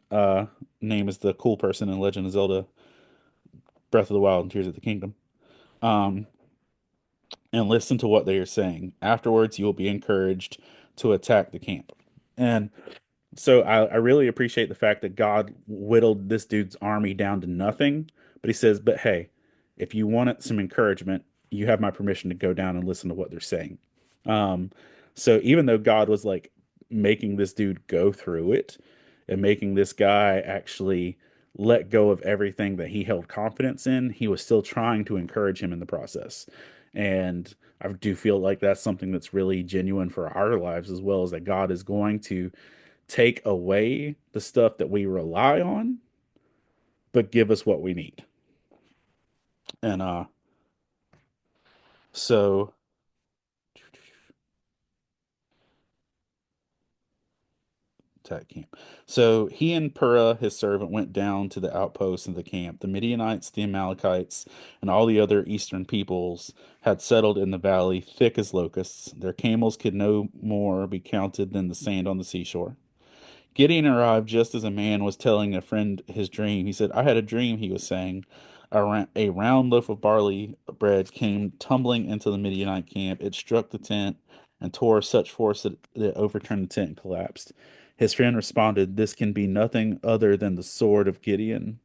name as the cool person in Legend of Zelda: Breath of the Wild and Tears of the Kingdom, um, and listen to what they are saying. Afterwards, you will be encouraged to attack the camp." And so I really appreciate the fact that God whittled this dude's army down to nothing. But he says, but hey, if you wanted some encouragement, you have my permission to go down and listen to what they're saying. Um, so even though God was like making this dude go through it and making this guy actually let go of everything that he held confidence in, he was still trying to encourage him in the process. And I do feel like that's something that's really genuine for our lives as well, is that God is going to take away the stuff that we rely on, but give us what we need. And so attack camp. So he and Purah, his servant, went down to the outposts of the camp. The Midianites, the Amalekites, and all the other eastern peoples had settled in the valley, thick as locusts. Their camels could no more be counted than the sand on the seashore. Gideon arrived just as a man was telling a friend his dream. He said, I had a dream, he was saying. A round loaf of barley bread came tumbling into the Midianite camp. It struck the tent and tore such force that it overturned the tent and collapsed. His friend responded, "This can be nothing other than the sword of Gideon,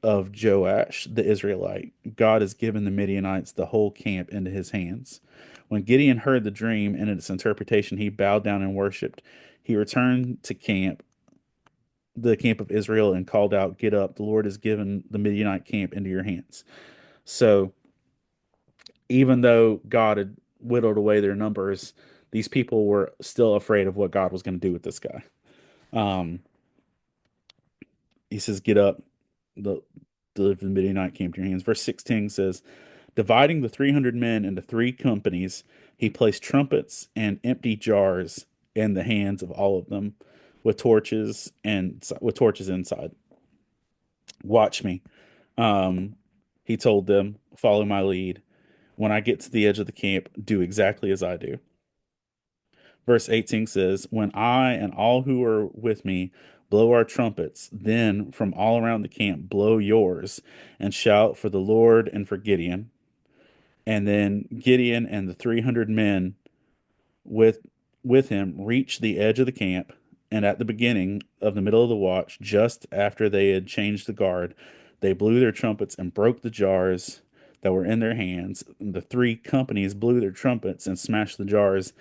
of Joash the Israelite. God has given the Midianites the whole camp into his hands." When Gideon heard the dream and its interpretation, he bowed down and worshipped. He returned to the camp of Israel, and called out, "Get up, the Lord has given the Midianite camp into your hands." So even though God had whittled away their numbers, these people were still afraid of what God was going to do with this guy. Um, he says, "Get up, the the Midianite came to your hands." Verse 16 says, dividing the 300 men into three companies, he placed trumpets and empty jars in the hands of all of them, with torches inside. "Watch me," um, he told them. "Follow my lead. When I get to the edge of the camp, do exactly as I do." Verse 18 says, "When I and all who are with me blow our trumpets, then from all around the camp blow yours and shout for the Lord and for Gideon." And then Gideon and the 300 men with with him reached the edge of the camp, and at the beginning of the middle of the watch, just after they had changed the guard, they blew their trumpets and broke the jars that were in their hands. The three companies blew their trumpets and smashed the jars,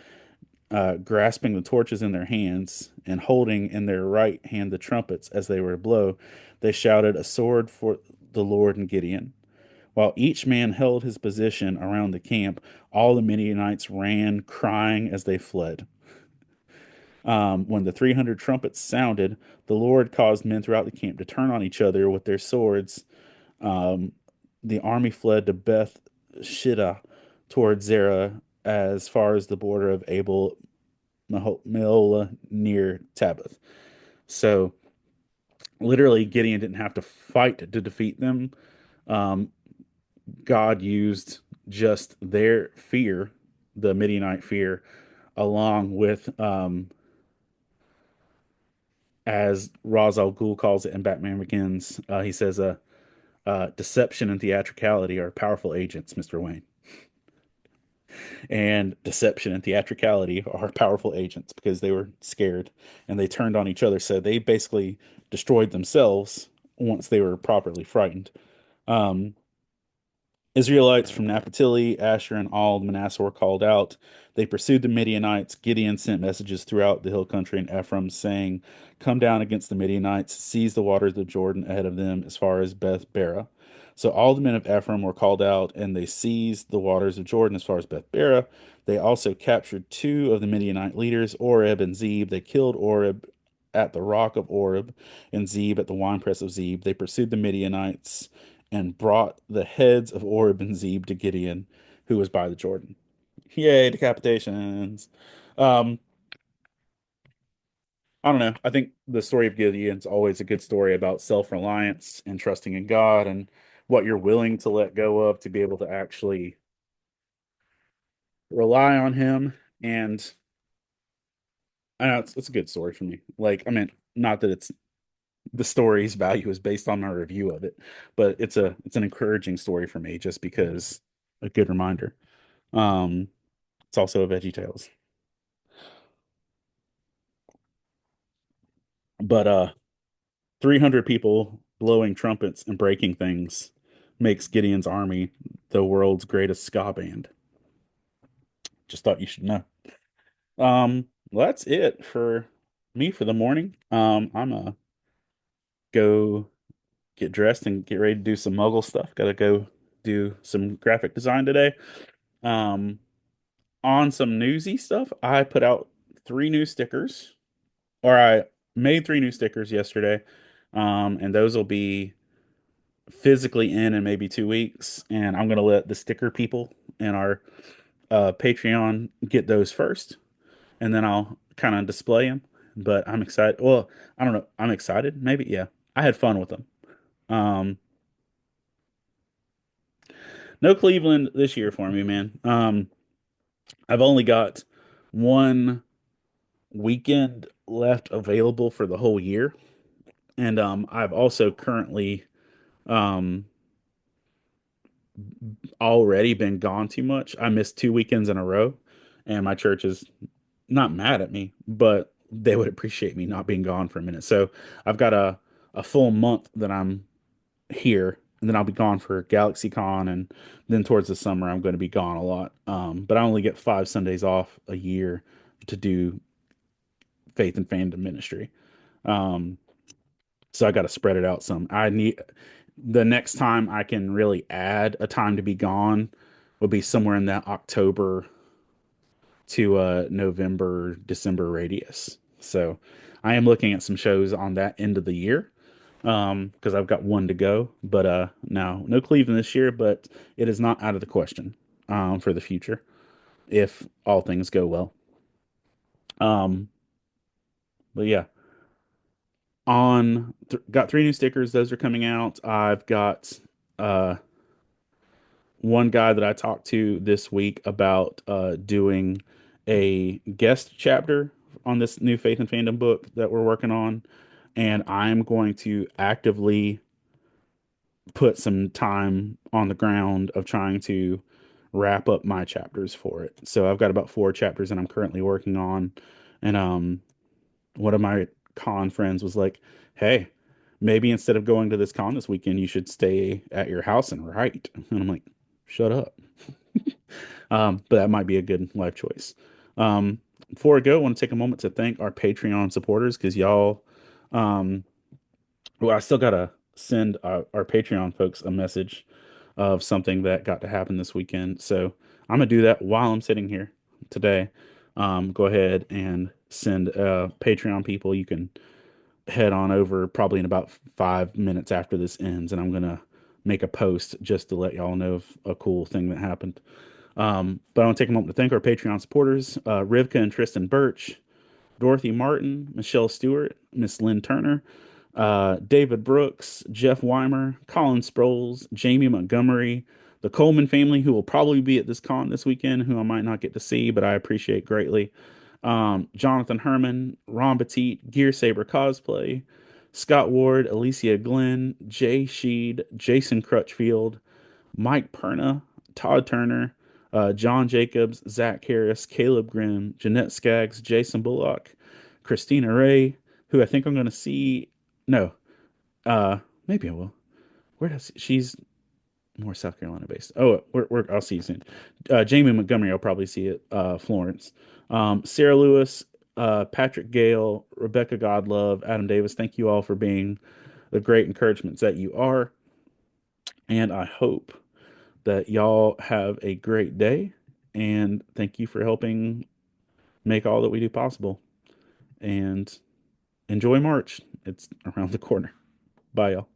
grasping the torches in their hands and holding in their right hand the trumpets as they were to blow. They shouted, "A sword for the Lord and Gideon." While each man held his position around the camp, all the Midianites ran, crying as they fled. When the 300 trumpets sounded, the Lord caused men throughout the camp to turn on each other with their swords. Um, the army fled to Beth Shittah toward Zerah, as far as the border of Abel Meholah near Tabbath. So literally, Gideon didn't have to fight to defeat them. Um, God used just their fear, the Midianite fear, along with, as Ra's al Ghul calls it in Batman Begins, he says, deception and theatricality are powerful agents, Mr. Wayne. And deception and theatricality are powerful agents because they were scared and they turned on each other. So they basically destroyed themselves once they were properly frightened. Um, Israelites from Naphtali, Asher, and all Manasseh were called out. They pursued the Midianites. Gideon sent messages throughout the hill country and Ephraim, saying, "Come down against the Midianites, seize the waters of Jordan ahead of them as far as Beth Barah." So all the men of Ephraim were called out, and they seized the waters of Jordan as far as Beth Barah. They also captured two of the Midianite leaders, Oreb and Zeb. They killed Oreb at the rock of Oreb and Zeb at the winepress of Zeb. They pursued the Midianites and brought the heads of Oreb and Zeb to Gideon, who was by the Jordan. Yay, decapitations. Um, I don't know. I think the story of Gideon's always a good story about self-reliance and trusting in God and what you're willing to let go of to be able to actually rely on Him. And I know it's a good story for me. Like, I mean, not that it's the story's value is based on my review of it, but it's an encouraging story for me just because a good reminder. Um, it's also a Veggie Tales. But 300 people blowing trumpets and breaking things makes Gideon's army the world's greatest ska band. Just thought you should know. Well, that's it for me for the morning. I'm gonna go get dressed and get ready to do some Muggle stuff. Gotta go do some graphic design today. Um, on some newsy stuff, I put out three new stickers, or I made three new stickers yesterday. And those will be physically in maybe 2 weeks, and I'm gonna let the sticker people and our Patreon get those first, and then I'll kind of display them. But I'm excited. Well, I don't know. I'm excited. Maybe, yeah. I had fun with them. Um, no Cleveland this year for me, man. I've only got one weekend left available for the whole year, and I've also currently um already been gone too much. I missed 2 weekends in a row, and my church is not mad at me, but they would appreciate me not being gone for a minute. So I've got a full month that I'm here, and then I'll be gone for GalaxyCon, and then towards the summer I'm going to be gone a lot. But I only get 5 Sundays off a year to do faith and fandom ministry. Um, so I got to spread it out some. I need the next time I can really add a time to be gone will be somewhere in that October to November, December radius. So I am looking at some shows on that end of the year because I've got one to go. But no Cleveland this year, but it is not out of the question for the future if all things go well. Um, but yeah, got 3 new stickers. Those are coming out. I've got uh one guy that I talked to this week about doing a guest chapter on this new Faith and Fandom book that we're working on, and I'm going to actively put some time on the ground of trying to wrap up my chapters for it. So I've got about 4 chapters that I'm currently working on, and one of my con friends was like, "Hey, maybe instead of going to this con this weekend, you should stay at your house and write." And I'm like, "Shut up." But that might be a good life choice. Um, Before I go, I want to take a moment to thank our Patreon supporters because y'all, um, well, I still gotta send our Patreon folks a message of something that got to happen this weekend. So I'm gonna do that while I'm sitting here today. Go ahead and send Patreon people. You can head on over probably in about 5 minutes after this ends, and I'm gonna make a post just to let y'all know of a cool thing that happened. But I want to take a moment to thank our Patreon supporters, Rivka and Tristan Birch, Dorothy Martin, Michelle Stewart, Miss Lynn Turner, David Brooks, Jeff Weimer, Colin Sproles, Jamie Montgomery, the Coleman family, who will probably be at this con this weekend, who I might not get to see, but I appreciate greatly. Jonathan Herman, Ron Petit, Gear Saber Cosplay, Scott Ward, Alicia Glenn, Jay Sheed, Jason Crutchfield, Mike Perna, Todd Turner, John Jacobs, Zach Harris, Caleb Grimm, Jeanette Skaggs, Jason Bullock, Christina Ray, who I think I'm going to see. No, maybe I will. Where does she's more South Carolina based? Oh, I'll see you soon. Jamie Montgomery, I'll probably see at Florence. Sarah Lewis, Patrick Gale, Rebecca Godlove, Adam Davis. Thank you all for being the great encouragements that you are, and I hope that y'all have a great day. And thank you for helping make all that we do possible. And enjoy March. It's around the corner. Bye, y'all.